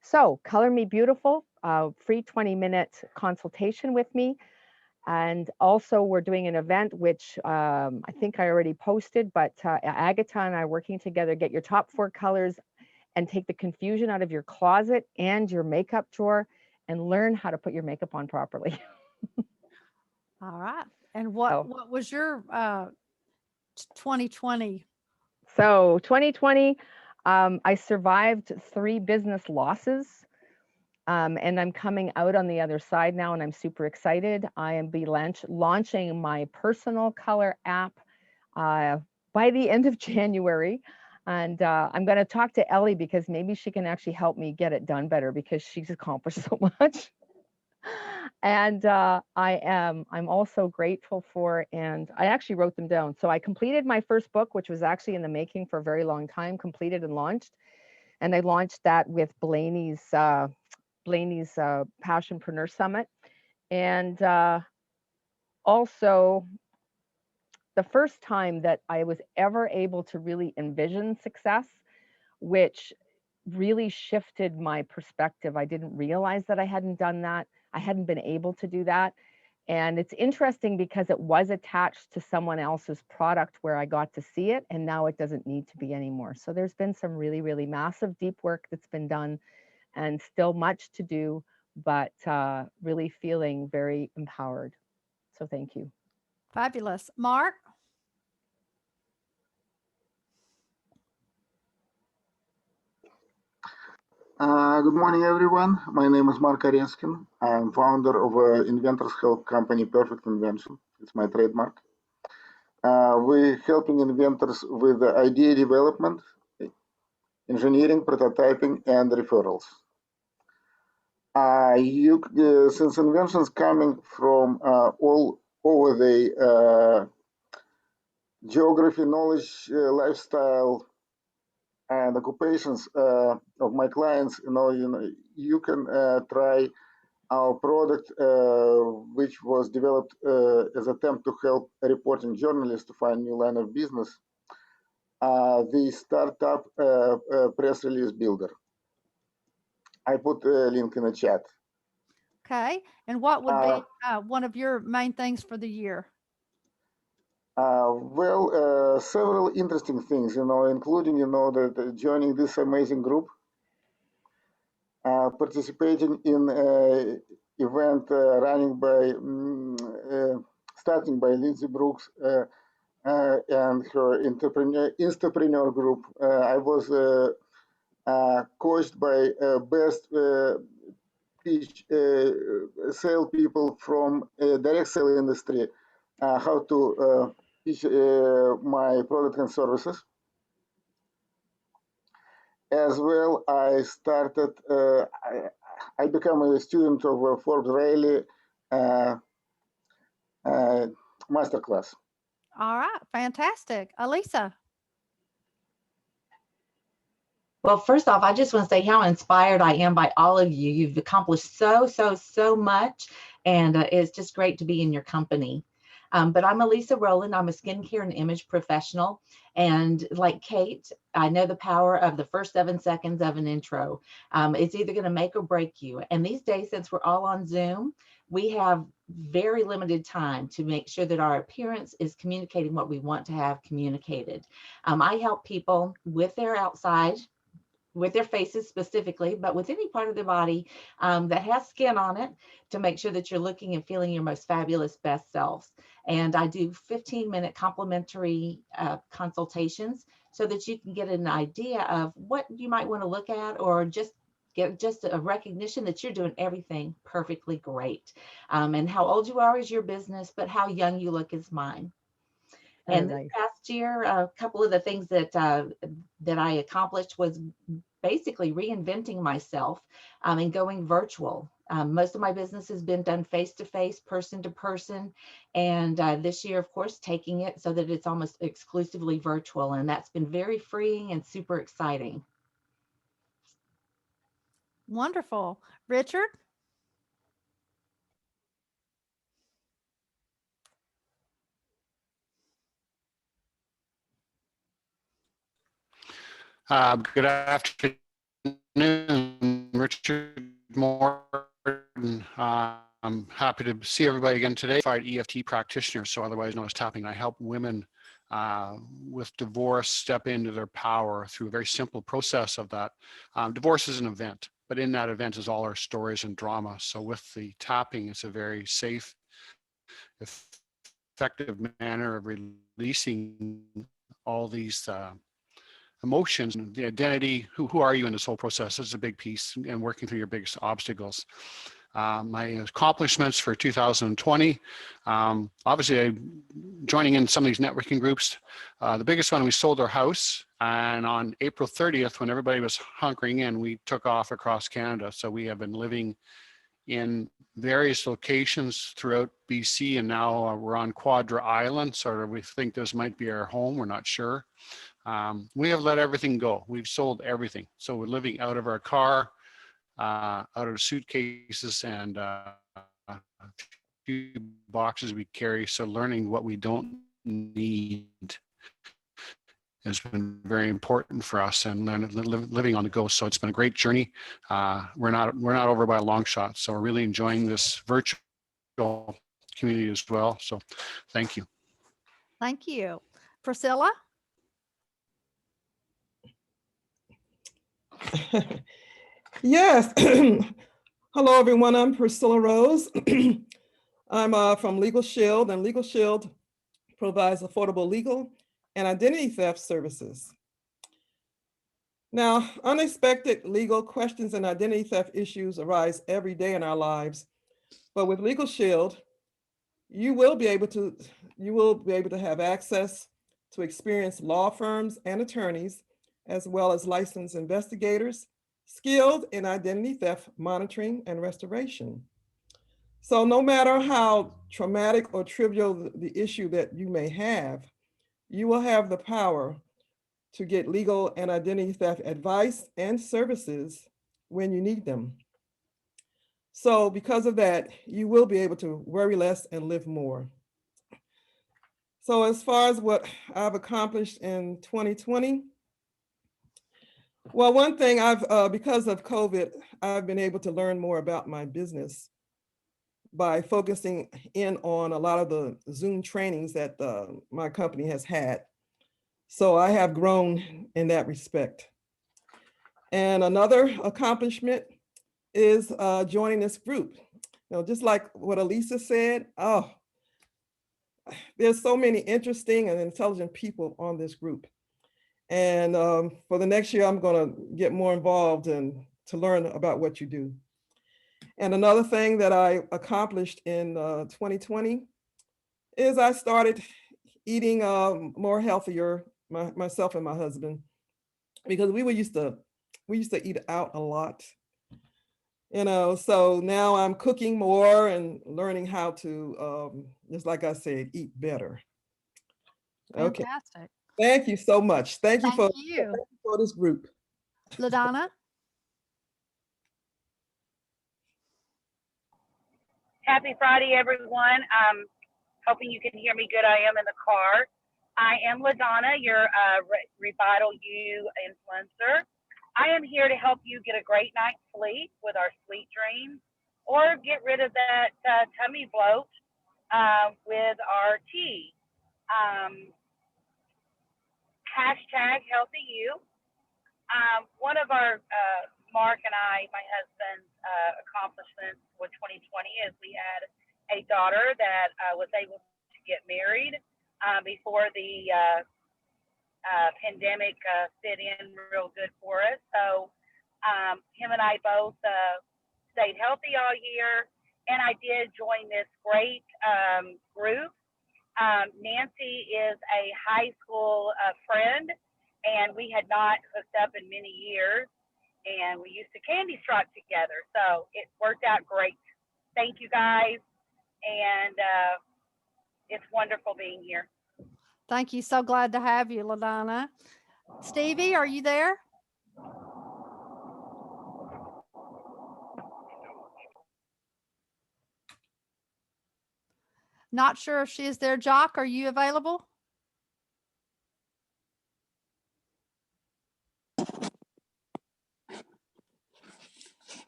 So Color Me Beautiful, free 20-minute consultation with me. And also we're doing an event, which I think I already posted, but Agatha and I are working together. Get your top 4 colors and take the confusion out of your closet and your makeup drawer and learn how to put your makeup on properly.
All right. And what was your 2020?
So 2020, I survived 3 business losses. And I'm coming out on the other side now, and I'm super excited. I am launching my personal color app by the end of January. And I'm going to talk to Ellie because maybe she can actually help me get it done better because she's accomplished so much. And I'm also grateful for, and I actually wrote them down. So I completed my first book, which was actually in the making for a very long time, completed and launched. And I launched that with Blaney's Passionpreneur Summit. And also the first time that I was ever able to really envision success, which really shifted my perspective. I didn't realize that I hadn't done that. I hadn't been able to do that. And it's interesting because it was attached to someone else's product where I got to see it, and now it doesn't need to be anymore. So there's been some really, really massive deep work that's been done and still much to do, but really feeling very empowered. So thank you.
Fabulous. Mark?
Good morning, everyone. My name is Mark Arenskin. I'm founder of inventors help company Perfect Invention. It's my trademark. We're helping inventors with idea development, engineering, prototyping, and referrals. Since inventions coming from all over the geography, knowledge, lifestyle, and occupations of my clients, you can try our product, which was developed as an attempt to help reporting journalists to find new line of business, the startup press release builder. I put a link in the chat.
Okay. And what would be one of your main things for the year?
Several interesting things, including, that joining this amazing group, participating in event starting by Lindsay Brooks and her entrepreneur group. I was coached by best sale people from direct sale industry, how to pitch my product and services. As well, I started, I became a student of Forbes Raleigh masterclass.
All right. Fantastic. Elisa?
Well, first off, I just want to say how inspired I am by all of you. You've accomplished so much, and it's just great to be in your company. But I'm Elisa Rowland. I'm a skincare and image professional. And like Kate, I know the power of the first 7 seconds of an intro. It's either going to make or break you. And these days, since we're all on Zoom, we have very limited time to make sure that our appearance is communicating what we want to have communicated. I help people with their outside, with their faces specifically, but with any part of their body that has skin on it, to make sure that you're looking and feeling your most fabulous best selves. And I do 15-minute complimentary consultations so that you can get an idea of what you might want to look at, or just get a recognition that you're doing everything perfectly great. And how old you are is your business, but how young you look is mine. And this past year, a couple of the things that I accomplished was basically reinventing myself and going virtual. Most of my business has been done face-to-face, person-to-person. And this year, of course, taking it so that it's almost exclusively virtual. And that's been very freeing and super exciting.
Wonderful. Richard?
Good afternoon, Richard Morton. I'm happy to see everybody again today. EFT practitioner, so otherwise known as tapping. I help women with divorce step into their power through a very simple process of that. Divorce is an event, but in that event is all our stories and drama. So with the tapping, it's a very safe, effective manner of releasing all these emotions and the identity. Who are you in this whole process? This is a big piece, and working through your biggest obstacles. My accomplishments for 2020, obviously joining in some of these networking groups. The biggest one, we sold our house, and on April 30th, when everybody was hunkering in, we took off across Canada. So we have been living in various locations throughout BC, and now we're on Quadra Island, so we think this might be our home, we're not sure. We have let everything go. We've sold everything. So we're living out of our car, out of suitcases, and a few boxes we carry. So learning what we don't need has been very important for us, and living on the go. So it's been a great journey. We're not over by a long shot. So we're really enjoying this virtual community as well. So thank you.
Thank you. Priscilla?
Yes. Hello, everyone. I'm Priscilla Rose. I'm from Legal Shield, and Legal Shield provides affordable legal and identity theft services. Now, unexpected legal questions and identity theft issues arise every day in our lives, but with Legal Shield, you will be able to have access to experienced law firms and attorneys, as well as licensed investigators, skilled in identity theft monitoring and restoration. So no matter how traumatic or trivial the issue that you may have, you will have the power to get legal and identity theft advice and services when you need them. So because of that, you will be able to worry less and live more. So as far as what I've accomplished in 2020, well, one thing because of COVID, I've been able to learn more about my business by focusing in on a lot of the Zoom trainings that my company has had. So I have grown in that respect. And another accomplishment is joining this group. You know, just like what Elisa said, there's so many interesting and intelligent people on this group. And for the next year, I'm going to get more involved and to learn about what you do. And another thing that I accomplished in 2020 is I started eating more healthier, myself and my husband, because we used to eat out a lot. You know, so now I'm cooking more and learning how to, just like I said, eat better. Okay.
Fantastic.
Thank you so much. Thank you for this group.
LaDonna?
Happy Friday, everyone. Hoping you can hear me good. I am in the car. I am LaDonna, your Revital You influencer. I am here to help you get a great night's sleep with our sweet dreams, or get rid of that tummy bloat with our tea. Hashtag healthy you. One of our, Mark and I, my husband's accomplishments with 2020 is we had a daughter that was able to get married before the pandemic fit in real good for us. So him and I both stayed healthy all year, and I did join this great group. Nancy is a high school friend, and we had not hooked up in many years, and we used to candy stripe together. So it worked out great. Thank you guys. And it's wonderful being here.
Thank you. So glad to have you, LaDonna. Stevie, are you there? Not sure if she is there. Jock, are you available?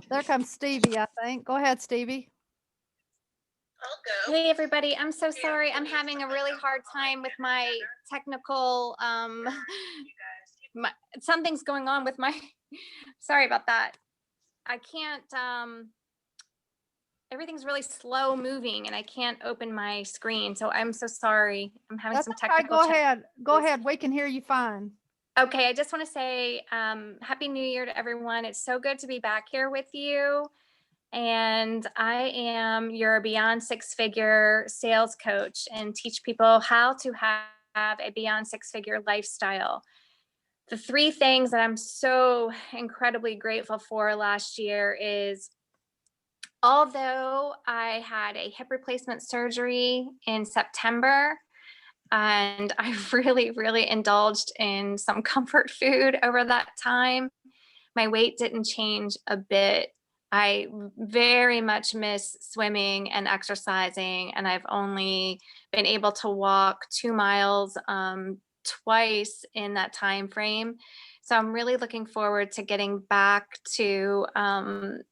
There comes Stevie, I think. Go ahead, Stevie.
Hey everybody, I'm so sorry. I'm having a really hard time with my technical, something's going on with my, sorry about that. I can't, everything's really slow moving and I can't open my screen. So I'm so sorry. I'm having some technical
Go ahead. Go ahead. We can hear you fine.
Okay, I just want to say Happy New Year to everyone. It's so good to be back here with you. And I am your Beyond Six Figure sales coach and teach people how to have a Beyond Six Figure lifestyle. The three things that I'm so incredibly grateful for last year is, although I had a hip replacement surgery in September, and I really indulged in some comfort food over that time, my weight didn't change a bit. I very much miss swimming and exercising, and I've only been able to walk 2 miles twice in that time frame. So I'm really looking forward to getting back to a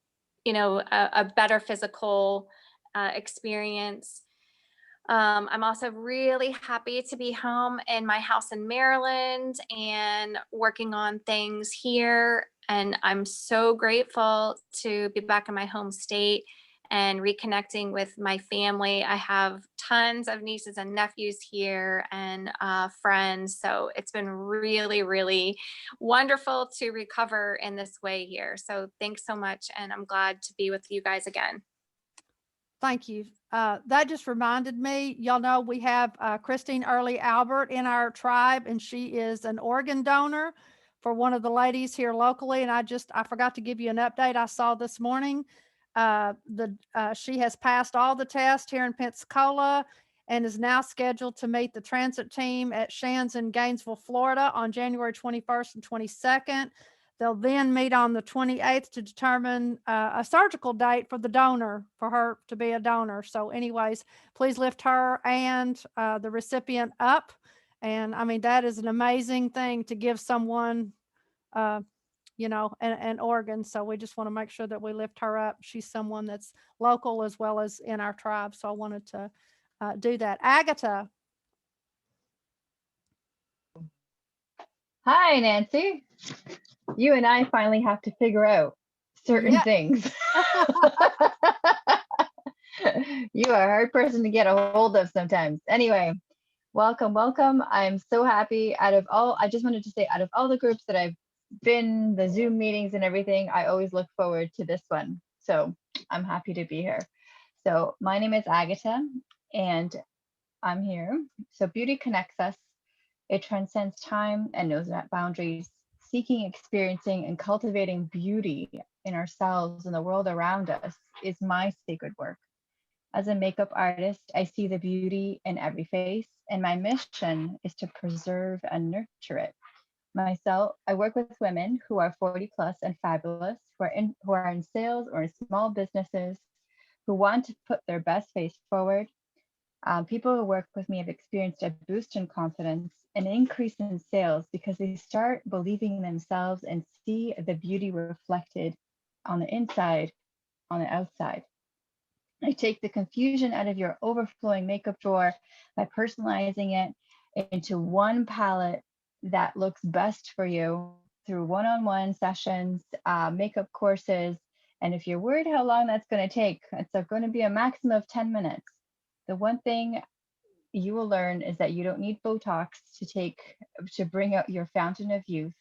better physical experience. I'm also really happy to be home in my house in Maryland and working on things here. And I'm so grateful to be back in my home state and reconnecting with my family. I have tons of nieces and nephews here and friends. So it's been really wonderful to recover in this way here. So thanks so much. And I'm glad to be with you guys again.
Thank you. That just reminded me, y'all know we have Christine Early Albert in our tribe, and she is an organ donor for one of the ladies here locally. And I forgot to give you an update. I saw this morning she has passed all the tests here in Pensacola and is now scheduled to meet the transit team at Shands in Gainesville, Florida on January 21st and 22nd. They'll then meet on the 28th to determine a surgical date for the donor, for her to be a donor. So anyways, please lift her and the recipient up. And I mean, that is an amazing thing to give someone, an organ. So we just want to make sure that we lift her up. She's someone that's local as well as in our tribe. So I wanted to do that. Agatha.
Hi, Nancy. You and I finally have to figure out certain things. You are a hard person to get a hold of sometimes. Anyway, welcome. I'm so happy. I just wanted to say, out of all the groups that I've been, the Zoom meetings and everything, I always look forward to this one. So I'm happy to be here. So my name is Agatha and I'm here. So beauty connects us. It transcends time and knows not boundaries. Seeking, experiencing, and cultivating beauty in ourselves and the world around us is my sacred work. As a makeup artist, I see the beauty in every face, and my mission is to preserve and nurture it. Myself, I work with women who are 40 plus and fabulous, who are in sales or in small businesses, who want to put their best face forward. People who work with me have experienced a boost in confidence, an increase in sales because they start believing in themselves and see the beauty reflected on the inside, on the outside. I take the confusion out of your overflowing makeup drawer by personalizing it into one palette that looks best for you through one-on-one sessions, makeup courses. And if you're worried how long that's going to take, it's going to be a maximum of 10 minutes. The one thing you will learn is that you don't need Botox to bring out your fountain of youth.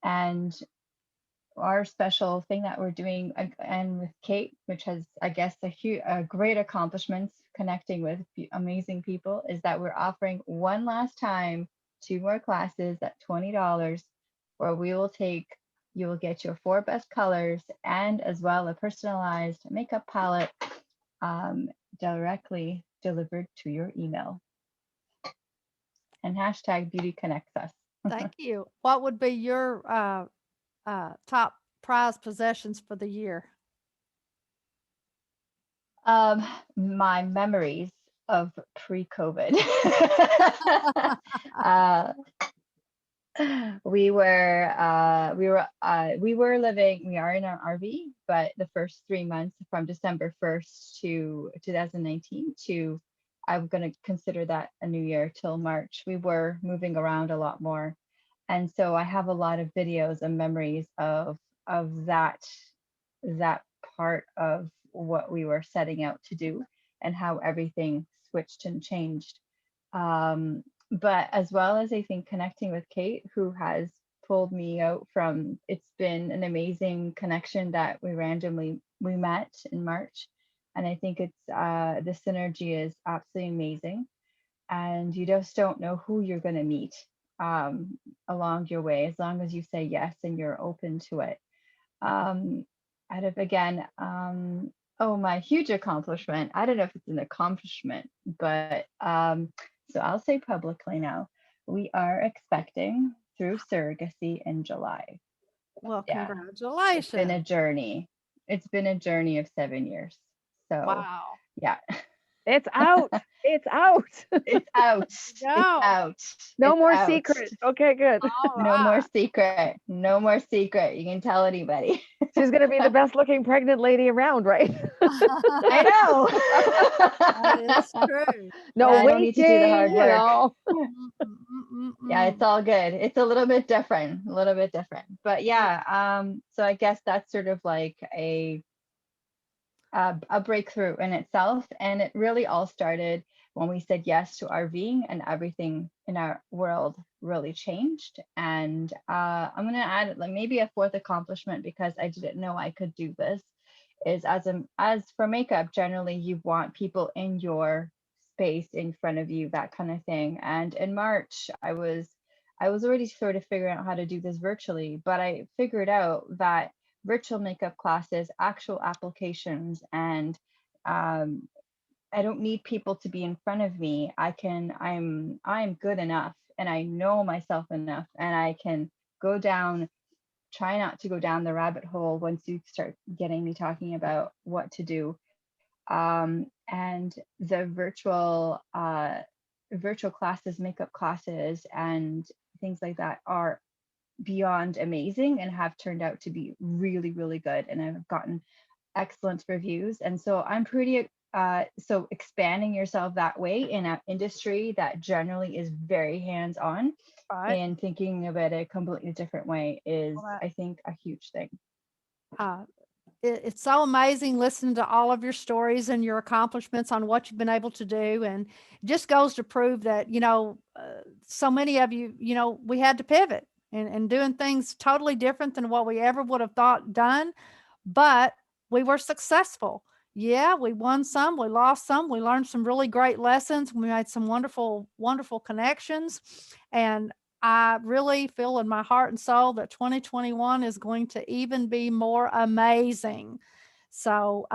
And our special thing that we're doing, and with Kate, which has, I guess, a great accomplishments connecting with amazing people, is that we're offering one last time 2 more classes at $20, where you will get your 4 best colors and as well a personalized makeup palette directly delivered to your email. And hashtag beauty connects us.
Thank you. What would be your top prize possessions for the year?
My memories of pre-COVID. We are in our RV, but the first 3 months from December 1st to 2019 to, I'm going to consider that a new year, till March, we were moving around a lot more. And so I have a lot of videos and memories of that part of what we were setting out to do and how everything switched and changed. but as well as I think connecting with Kate, who has pulled me out from, it's been an amazing connection that we met in March. And I think it's the synergy is absolutely amazing. And you just don't know who you're going to meet along your way, as long as you say yes and you're open to it. Out of again, oh, my huge accomplishment. I don't know if it's an accomplishment, but so I'll say publicly now, we are expecting through surrogacy in July.
Well,
Yeah.
congratulations.
It's been a journey. It's been a journey of 7 years. So
Wow.
yeah.
It's out. It's out.
It's out. It's
Go.
out.
No
It's
more
out.
secrets. Okay, good.
All
No more
right.
secret. No more secret. You can tell anybody.
She's gonna be the best looking pregnant lady around, right?
I know.
That is true.
No
I don't
weight
need to do the hard
gain,
work. Yeah,
Yeah,
it's all good. It's a little bit different, a little bit different. But yeah, so I guess that's sort of like a breakthrough in itself. And it really all started when we said yes to RVing, and everything in our world really changed. And I'm going to add like maybe a fourth accomplishment, because I didn't know I could do this, is as for makeup, generally you want people in your space in front of you, that kind of thing. And in March, I was already sort of figuring out how to do this virtually, but I figured out that virtual makeup classes, actual applications, and I don't need people to be in front of me. I'm good enough, and I know myself enough, and I can go down, try not to go down the rabbit hole once you start getting me talking about what to do. And the virtual classes, makeup classes, and things like that are beyond amazing and have turned out to be really, really good. And I've gotten excellent reviews. And so I'm pretty, so expanding yourself that way in an industry that generally is very hands-on,
right.
and thinking about it a completely different way is,
Well,
I think, a huge thing.
It's so amazing listening to all of your stories and your accomplishments on what you've been able to do. And it just goes to prove that, so many of you, we had to pivot and doing things totally different than what we ever would have thought done. But we were successful. Yeah, we won some, we lost some, we learned some really great lessons. We made some wonderful, wonderful connections. And I really feel in my heart and soul that 2021 is going to even be more amazing. So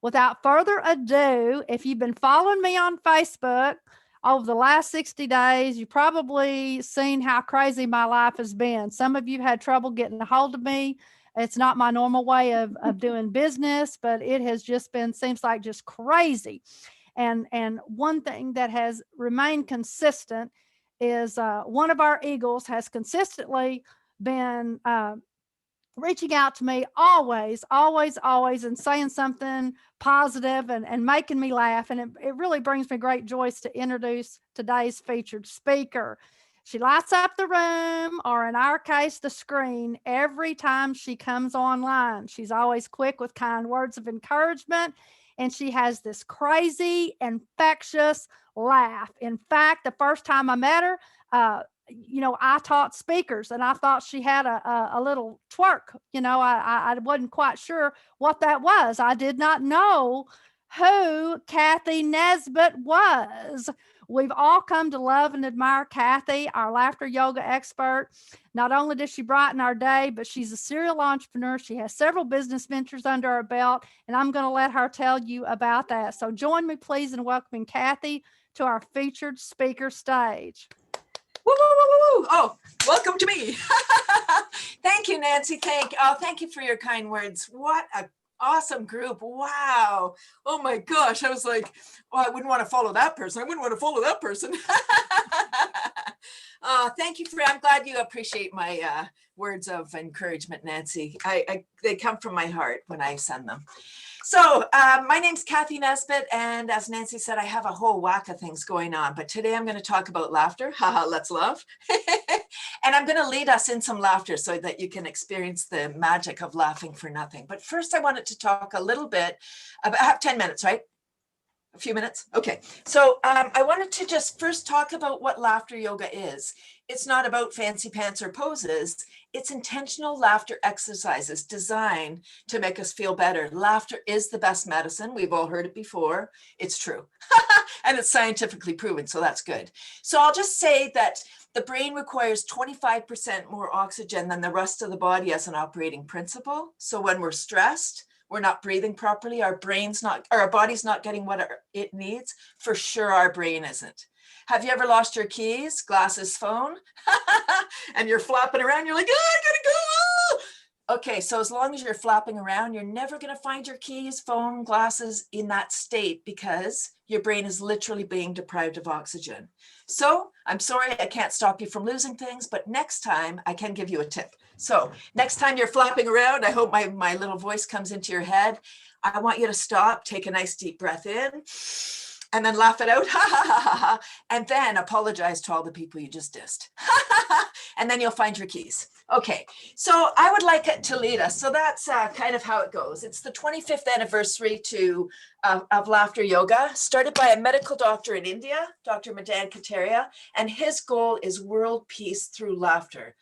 without further ado, if you've been following me on Facebook over the last 60 days, you've probably seen how crazy my life has been. Some of you had trouble getting a hold of me. It's not my normal way of doing business, but it has just been, seems like just crazy. And one thing that has remained consistent is one of our Eagles has consistently been reaching out to me always, and saying something positive and making me laugh. And it really brings me great joy to introduce today's featured speaker. She lights up the room, or in our case, the screen, every time she comes online. She's always quick with kind words of encouragement, and she has this crazy, infectious laugh. In fact, the first time I met her, I taught speakers, and I thought she had a little twerk. I wasn't quite sure what that was. I did not know who Kathy Nesbitt was. We've all come to love and admire Kathy, our laughter yoga expert. Not only does she brighten our day, but she's a serial entrepreneur. She has several business ventures under her belt, and I'm going to let her tell you about that. So join me, please, in welcoming Kathy to our featured speaker stage.
Woo, woo, woo, woo, woo. Oh, welcome to me. Thank you, Nancy. Thank you for your kind words. What a awesome group. Wow. Oh my gosh. I was like, oh, I wouldn't want to follow that person. I wouldn't want to follow that person. Thank you I'm glad you appreciate my words of encouragement, Nancy. They come from my heart when I send them. So my name's Kathy Nesbitt, and as Nancy said, I have a whole whack of things going on, but today I'm going to talk about laughter. Haha, let's laugh. And I'm going to lead us in some laughter so that you can experience the magic of laughing for nothing. But first I wanted to talk a little bit about, I have 10 minutes, right? A few minutes? Okay. So I wanted to just first talk about what laughter yoga is. It's not about fancy pants or poses. It's intentional laughter exercises designed to make us feel better. Laughter is the best medicine. We've all heard it before. It's true. And it's scientifically proven, so that's good. So I'll just say that the brain requires 25% more oxygen than the rest of the body as an operating principle. So when we're stressed, we're not breathing properly, our body's not getting what it needs, for sure our brain isn't. Have you ever lost your keys, glasses, phone? And you're flapping around, you're like, I gotta go. Okay, so as long as you're flapping around, you're never gonna find your keys, phone, glasses in that state because your brain is literally being deprived of oxygen. So I'm sorry, I can't stop you from losing things, but next time I can give you a tip. So next time you're flapping around, I hope my little voice comes into your head. I want you to stop, take a nice deep breath in, and then laugh it out, and then apologize to all the people you just dissed. And then you'll find your keys. Okay, so I would like it to lead us. So that's kind of how it goes. It's the 25th anniversary of laughter yoga, started by a medical doctor in India, Dr. Madan Kataria, and his goal is world peace through laughter.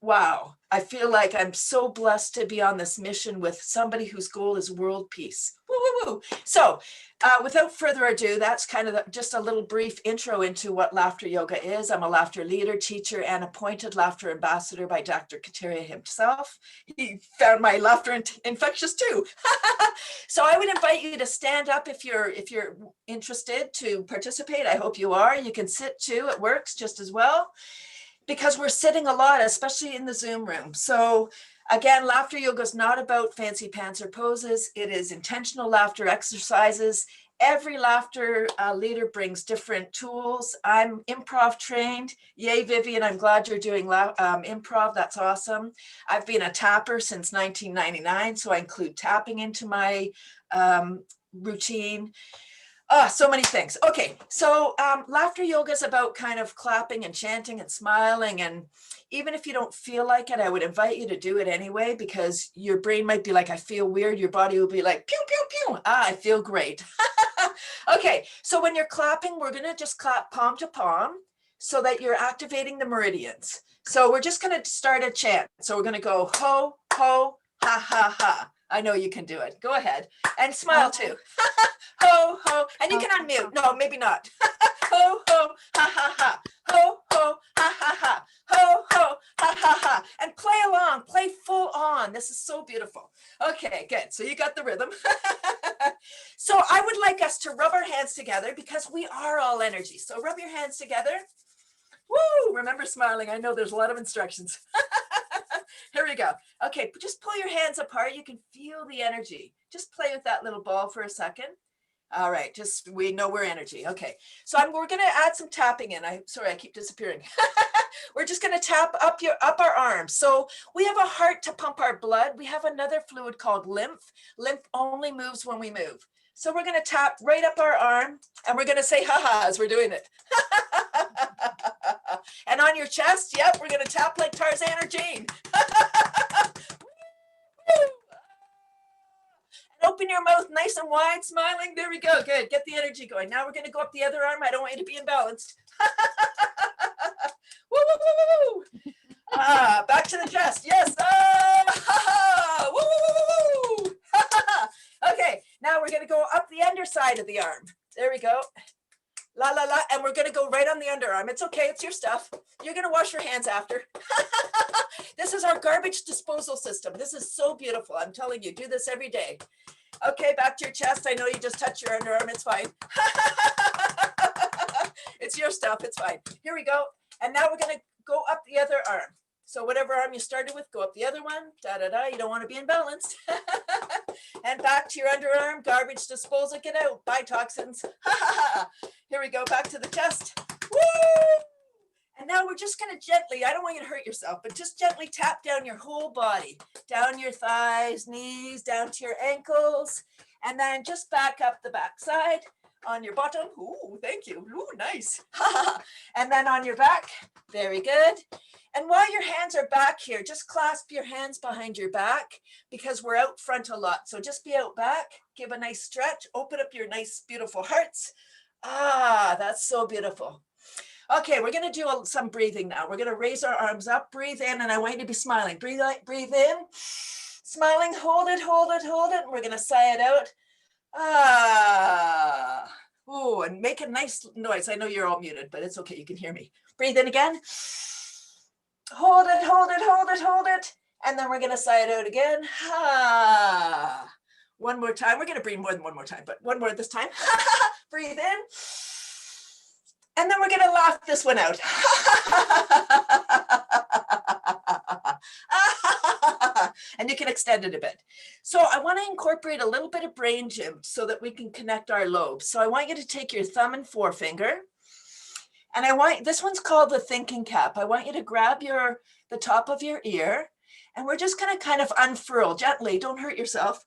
Wow, I feel like I'm so blessed to be on this mission with somebody whose goal is world peace. Woo, woo, woo. So without further ado, that's kind of just a little brief intro into what laughter yoga is. I'm a laughter leader, teacher, and appointed laughter ambassador by Dr. Kataria himself. He found my laughter infectious too. So I would invite you to stand up if you're interested to participate. I hope you are. You can sit too, it works just as well, because we're sitting a lot, especially in the Zoom room. So again, laughter yoga is not about fancy pants or poses. It is intentional laughter exercises. Every laughter leader brings different tools. I'm improv trained. Yay, Vivian, I'm glad you're doing improv. That's awesome. I've been a tapper since 1999, so I include tapping into my routine. So many things. Okay, so laughter yoga is about kind of clapping and chanting and smiling. And even if you don't feel like it, I would invite you to do it anyway, because your brain might be like, I feel weird. Your body will be like, pew, pew, pew. I feel great. Okay, so when you're clapping, we're going to just clap palm to palm so that you're activating the meridians. So we're just going to start a chant. So we're going to go ho, ho, ha, ha, ha. I know you can do it. Go ahead and smile too. Ho, ho, and you can unmute. No, maybe not. Ho, ho, ha, ha, ha. Ho, ho, ha, ha, ha. Ho, ho, ha, ha, ha. And play along, play full on. This is so beautiful. Okay, good. So you got the rhythm. So I would like us to rub our hands together because we are all energy. So rub your hands together. Woo, remember smiling. I know there's a lot of instructions. Here we go. Okay, just pull your hands apart. You can feel the energy. Just play with that little ball for a second. All right, we know we're energy. Okay, so we're gonna add some tapping in. Sorry, I keep disappearing. We're just gonna tap up our arms. So we have a heart to pump our blood. We have another fluid called lymph. Lymph only moves when we move. So we're gonna tap right up our arm and we're gonna say ha-ha as we're doing it. And on your chest, yep, we're gonna tap like Tarzan or Jane. Open your mouth nice and wide, smiling. There we go. Good. Get the energy going. Now we're going to go up the other arm. I don't want you to be imbalanced. Woo, woo, woo, woo. Back to the chest. Yes. Woo, woo, woo, woo. Okay. Now we're going to go up the underside of the arm. There we go. La, la, la. And we're going to go right on the underarm. It's okay. It's your stuff. You're going to wash your hands after. This is our garbage disposal system. This is so beautiful. I'm telling you, do this every day. Okay, back to your chest. I know you just touched your underarm. It's fine. It's your stuff. It's fine. Here we go. And now we're going to go up the other arm. So whatever arm you started with, go up the other one. Da, da, da. You don't want to be imbalanced. And back to your underarm. Garbage disposal. Get out. Bye, toxins. Here we go. Back to the chest. Woo! And now we're just going to gently, I don't want you to hurt yourself, but just gently tap down your whole body, down your thighs, knees, down to your ankles, and then just back up the backside. on your bottom. Ooh, thank you. Ooh, nice. And then on your back. Very good. And while your hands are back here, just clasp your hands behind your back because we're out front a lot. So just be out back, give a nice stretch, open up your nice, beautiful hearts. Ah, that's so beautiful. Okay, we're going to do some breathing now. We're going to raise our arms up, breathe in, and I want you to be smiling. Breathe in, smiling, hold it, hold it, hold it. And we're going to sigh it out. Ah, ooh, and make a nice noise. I know you're all muted, but it's okay. You can hear me. Breathe in again. Hold it, hold it, hold it, hold it. And then we're going to sigh it out again. Ah, one more time. We're going to breathe more than one more time, but one more this time. Breathe in. And then we're going to laugh this one out. And you can extend it a bit. So I want to incorporate a little bit of brain gym so that we can connect our lobes. So I want you to take your thumb and forefinger. And I want, this one's called the thinking cap. I want you to grab the top of your ear, and we're just going to kind of unfurl gently. Don't hurt yourself.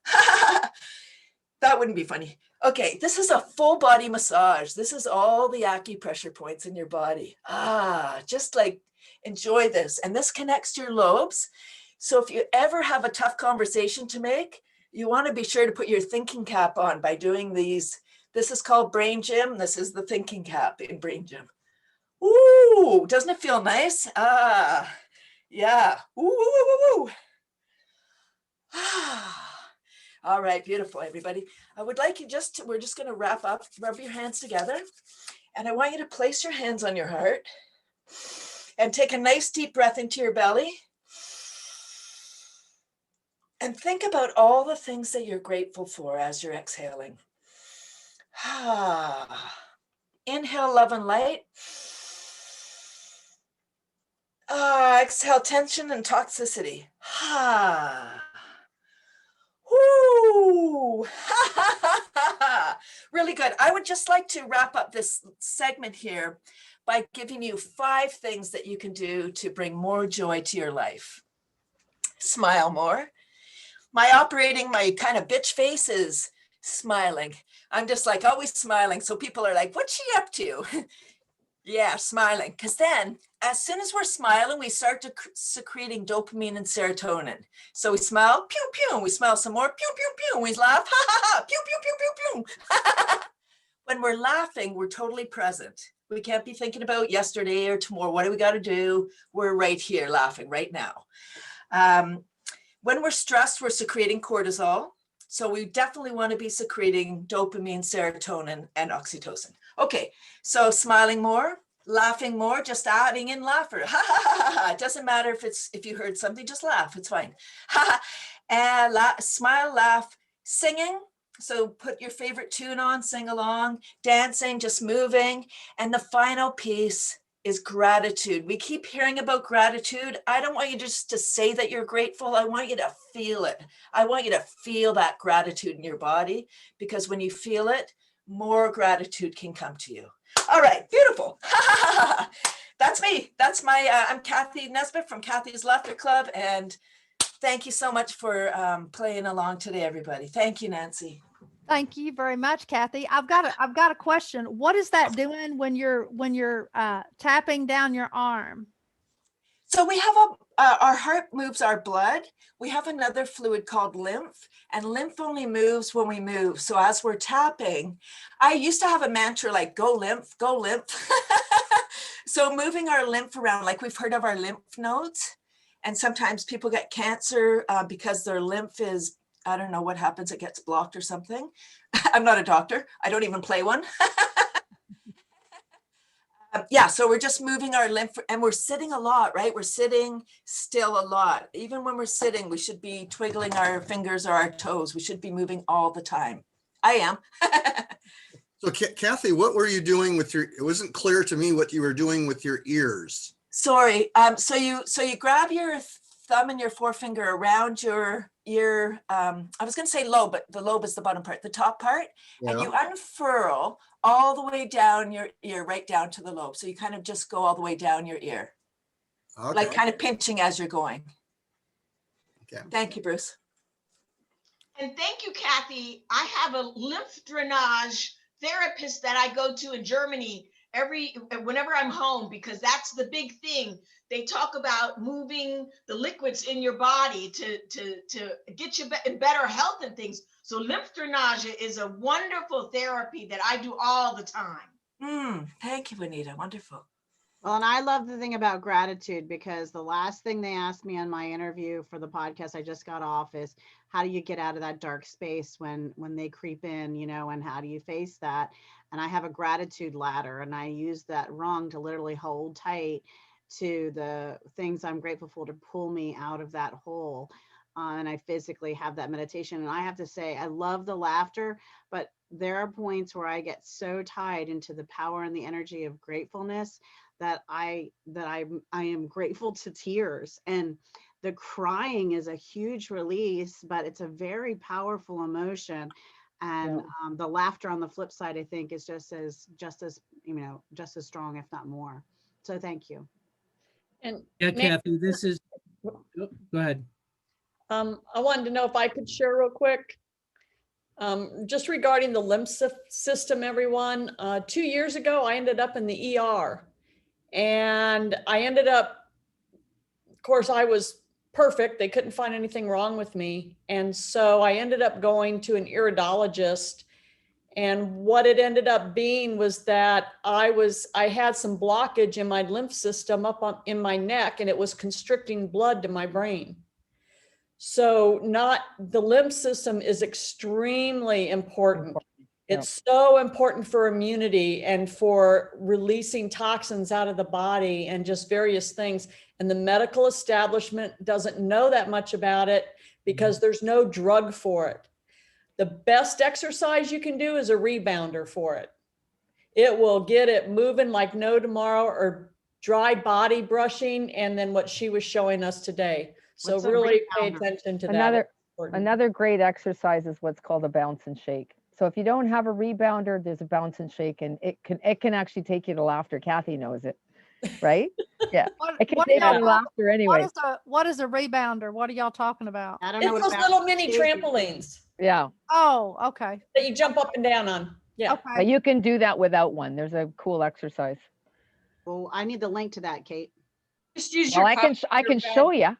That wouldn't be funny. Okay, this is a full body massage. This is all the acupressure points in your body. Ah, just like enjoy this. And this connects your lobes. So if you ever have a tough conversation to make, you want to be sure to put your thinking cap on by doing these. This is called brain gym. This is the thinking cap in brain gym. Ooh, doesn't it feel nice? Ah, yeah. Ooh, ooh, ooh, ooh. Ah. All right, beautiful, everybody. I would like you we're just going to wrap up, rub your hands together. And I want you to place your hands on your heart and take a nice deep breath into your belly. And think about all the things that you're grateful for as you're exhaling. Ah. Inhale love and light. Ah, exhale tension and toxicity. Ah. Woo! Really good. I would just like to wrap up this segment here by giving you 5 things that you can do to bring more joy to your life. Smile more. My kind of bitch face is smiling. I'm just like always smiling. So people are like, what's she up to? Yeah, smiling. Because then as soon as we're smiling, we start to secreting dopamine and serotonin. So we smile, pew, pew, and we smile some more, pew, pew, pew, and we laugh, ha, ha, ha, pew, pew, pew, pew, pew. When we're laughing, we're totally present. We can't be thinking about yesterday or tomorrow. What do we got to do? We're right here laughing right now. When we're stressed, we're secreting cortisol. So we definitely want to be secreting dopamine, serotonin, and oxytocin. Okay, so smiling more, laughing more, just adding in laughter. Ha, ha, ha, ha, ha. It doesn't matter if you heard something, just laugh, it's fine. And smile, laugh, singing. So put your favorite tune on, sing along, dancing, just moving. And the final piece is gratitude. We keep hearing about gratitude. I don't want you just to say that you're grateful. I want you to feel it. I want you to feel that gratitude in your body, because when you feel it, more gratitude can come to you. All right, beautiful. That's me. That's I'm Kathy Nesbitt from Kathy's Laughter Club. And thank you so much for playing along today, everybody. Thank you, Nancy.
Thank you very much, Kathy. I've got a question. What is that doing when you're tapping down your arm?
So we have our heart moves our blood. We have another fluid called lymph, and lymph only moves when we move. So as we're tapping, I used to have a mantra like, go lymph, go lymph. So moving our lymph around, like we've heard of our lymph nodes. And sometimes people get cancer because their lymph is, I don't know what happens, it gets blocked or something. I'm not a doctor. I don't even play one. Yeah, so we're just moving our lymph, and we're sitting a lot, right? We're sitting still a lot. Even when we're sitting, we should be twiggling our fingers or our toes. We should be moving all the time. I am.
So Kathy, what were you doing with it wasn't clear to me what you were doing with your ears.
Sorry. So you grab your thumb and your forefinger around your ear. I was going to say lobe, but the lobe is the bottom part, the top part. Yeah. And you unfurl all the way down your ear, right down to the lobe. So you kind of just go all the way down your ear. Okay. Like kind of pinching as you're going. Okay. Thank you, Bruce.
And thank you, Kathy. I have a lymph drainage therapist that I go to in Germany whenever I'm home, because that's the big thing. They talk about moving the liquids in your body to get you in better health and things. So lymph drainage is a wonderful therapy that I do all the time.
Thank you, Anita. Wonderful.
Well, and I love the thing about gratitude, because the last thing they asked me on my interview for the podcast I just got off is, how do you get out of that dark space when they creep in, you know, and how do you face that? And I have a gratitude ladder, and I use that rung to literally hold tight to the things I'm grateful for to pull me out of that hole. And I physically have that meditation. And I have to say, I love the laughter, but there are points where I get so tied into the power and the energy of gratefulness that I am grateful to tears. And the crying is a huge release, but it's a very powerful emotion. And the laughter on the flip side, I think, is just as strong, if not more. So thank you.
And
Yeah, Kathy, this is, go ahead.
I wanted to know if I could share real quick. Just regarding the lymph system, everyone, 2 years ago, I ended up in the ER, and I ended up, of course, I was perfect. They couldn't find anything wrong with me. And so I ended up going to an iridologist. And what it ended up being was that I had some blockage in my lymph system in my neck, and it was constricting blood to my brain. So the lymph system is extremely important. It's so important for immunity and for releasing toxins out of the body and just various things. And the medical establishment doesn't know that much about it because there's no drug for it. The best exercise you can do is a rebounder for it. It will get it moving like no tomorrow, or dry body brushing, and then what she was showing us today. So really pay attention to that.
Another great exercise is what's called a bounce and shake. So if you don't have a rebounder, there's a bounce and shake, and it can actually take you to laughter. Kathy knows it, right? Yeah, it can take you to laughter anyway.
What is a rebounder? What are y'all talking about?
I don't
know. It's those little mini trampolines.
Yeah.
Oh, okay.
That you jump up and down on. Yeah.
Okay.
But you can do that without one. There's a cool exercise.
Well, I need the link to that, Kate.
Just use
your. I can show you.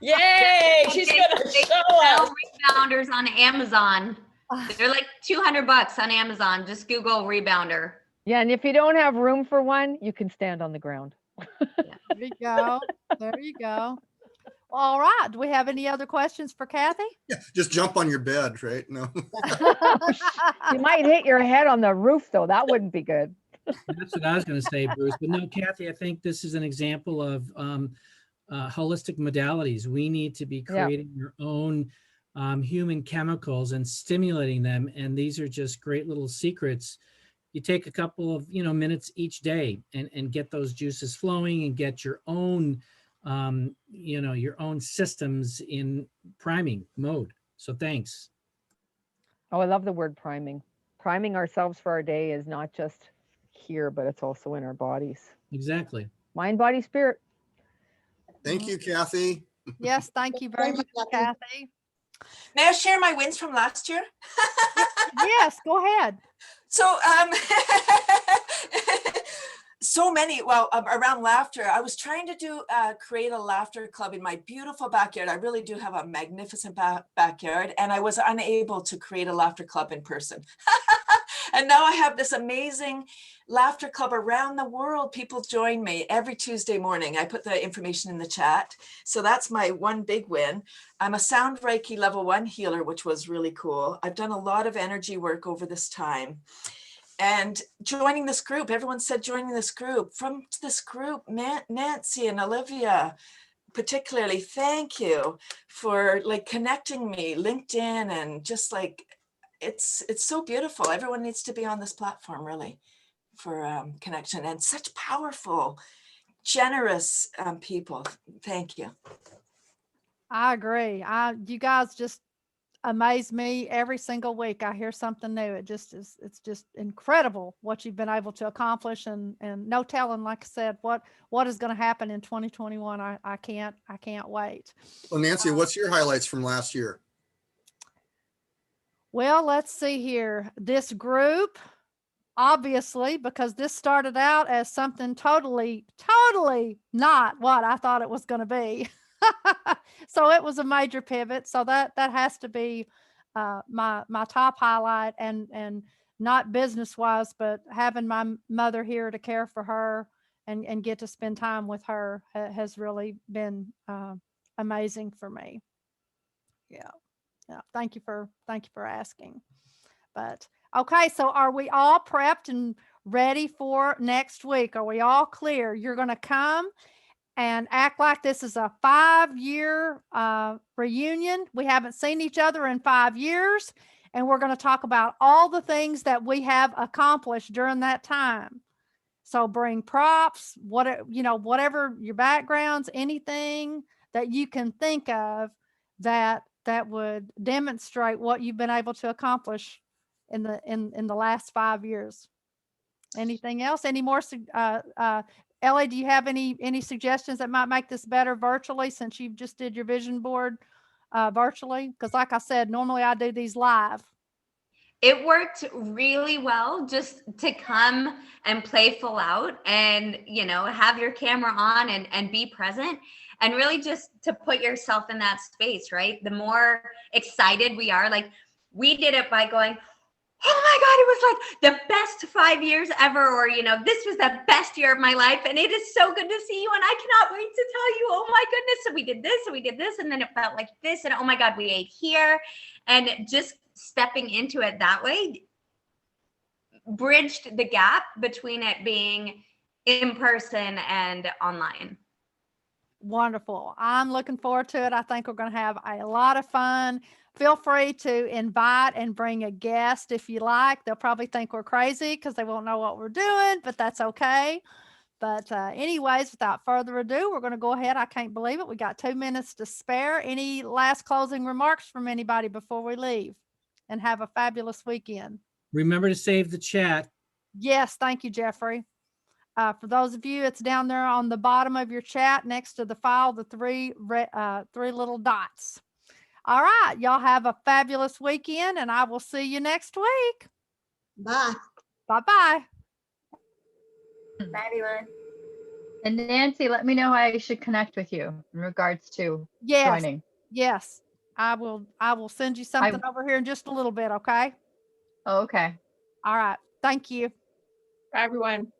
Yay!
She's
Okay,
gonna
they
show
sell
us.
rebounders on Amazon. They're like $200 on Amazon. Just Google rebounder.
Yeah, and if you don't have room for one, you can stand on the ground.
There you go. There you go. All right. Do we have any other questions for Kathy?
Yeah, just jump on your bed, right? No.
You might hit your head on the roof, though. That wouldn't be good.
That's what I was going to say, Bruce. But no, Kathy, I think this is an example of holistic modalities. We need to be creating our own human chemicals and stimulating them. And these are just great little secrets. You take a couple of minutes each day and get those juices flowing and get your own your own systems in priming mode. So thanks.
Oh, I love the word priming. Priming ourselves for our day is not just here, but it's also in our bodies.
Exactly.
Mind, body, spirit.
Thank you, Kathy.
Yes, thank you very much, Kathy.
May I share my wins from last year?
Yes, go ahead.
So, so many, around laughter, I was trying to create a laughter club in my beautiful backyard. I really do have a magnificent backyard, and I was unable to create a laughter club in person. And now I have this amazing laughter club around the world. People join me every Tuesday morning. I put the information in the chat. So that's my one big win. I'm a sound Reiki level 1 healer, which was really cool. I've done a lot of energy work over this time. And joining this group, everyone said joining this group. From this group, Nancy and Olivia, particularly, thank you for connecting me, LinkedIn, and just it's so beautiful. Everyone needs to be on this platform, really, for connection, and such powerful, generous people. Thank you.
I agree. You guys just amaze me every single week. I hear something new. It's just incredible what you've been able to accomplish, and no telling, like I said, what is going to happen in 2021. I can't wait.
Well, Nancy, what's your highlights from last year?
Well, let's see here. This group, obviously, because this started out as something totally not what I thought it was going to be. So it was a major pivot. So that has to be my top highlight, and not business wise, but having my mother here to care for her and get to spend time with her has really been amazing for me. Yeah. Thank you for asking. But okay, so are we all prepped and ready for next week? Are we all clear? You're going to come and act like this is a 5-year reunion. We haven't seen each other in 5 years, and we're going to talk about all the things that we have accomplished during that time. So bring props, whatever your backgrounds, anything that you can think of that would demonstrate what you've been able to accomplish in the last 5 years. Anything else? Any more? Ellie, do you have any suggestions that might make this better virtually, since you just did your vision board virtually? Because like I said, normally I do these live.
It worked really well just to come and play full out and, have your camera on and be present, and really just to put yourself in that space, right? The more excited we are, like we did it by going, oh my God, it was like the best 5 years ever, or, this was the best year of my life. And it is so good to see you. And I cannot wait to tell you, oh my goodness. So we did this, and we did this. And then it felt like this. And oh my God, we ate here. And just stepping into it that way bridged the gap between it being in person and online.
Wonderful. I'm looking forward to it. I think we're going to have a lot of fun. Feel free to invite and bring a guest if you like. They'll probably think we're crazy because they won't know what we're doing, but that's okay. But anyways, without further ado, we're going to go ahead. I can't believe it. We got 2 minutes to spare. Any last closing remarks from anybody before we leave? And have a fabulous weekend.
Remember to save the chat.
Yes, thank you, Jeffrey. For those of you, it's down there on the bottom of your chat next to the file, the three little dots. All right, y'all have a fabulous weekend, and I will see you next week.
Bye.
Bye-bye.
Bye, everyone. And Nancy, let me know how I should connect with you in regards to joining.
Yes, I will send you something over here in just a little bit, okay?
Oh, okay.
All right. Thank you.
Bye, everyone.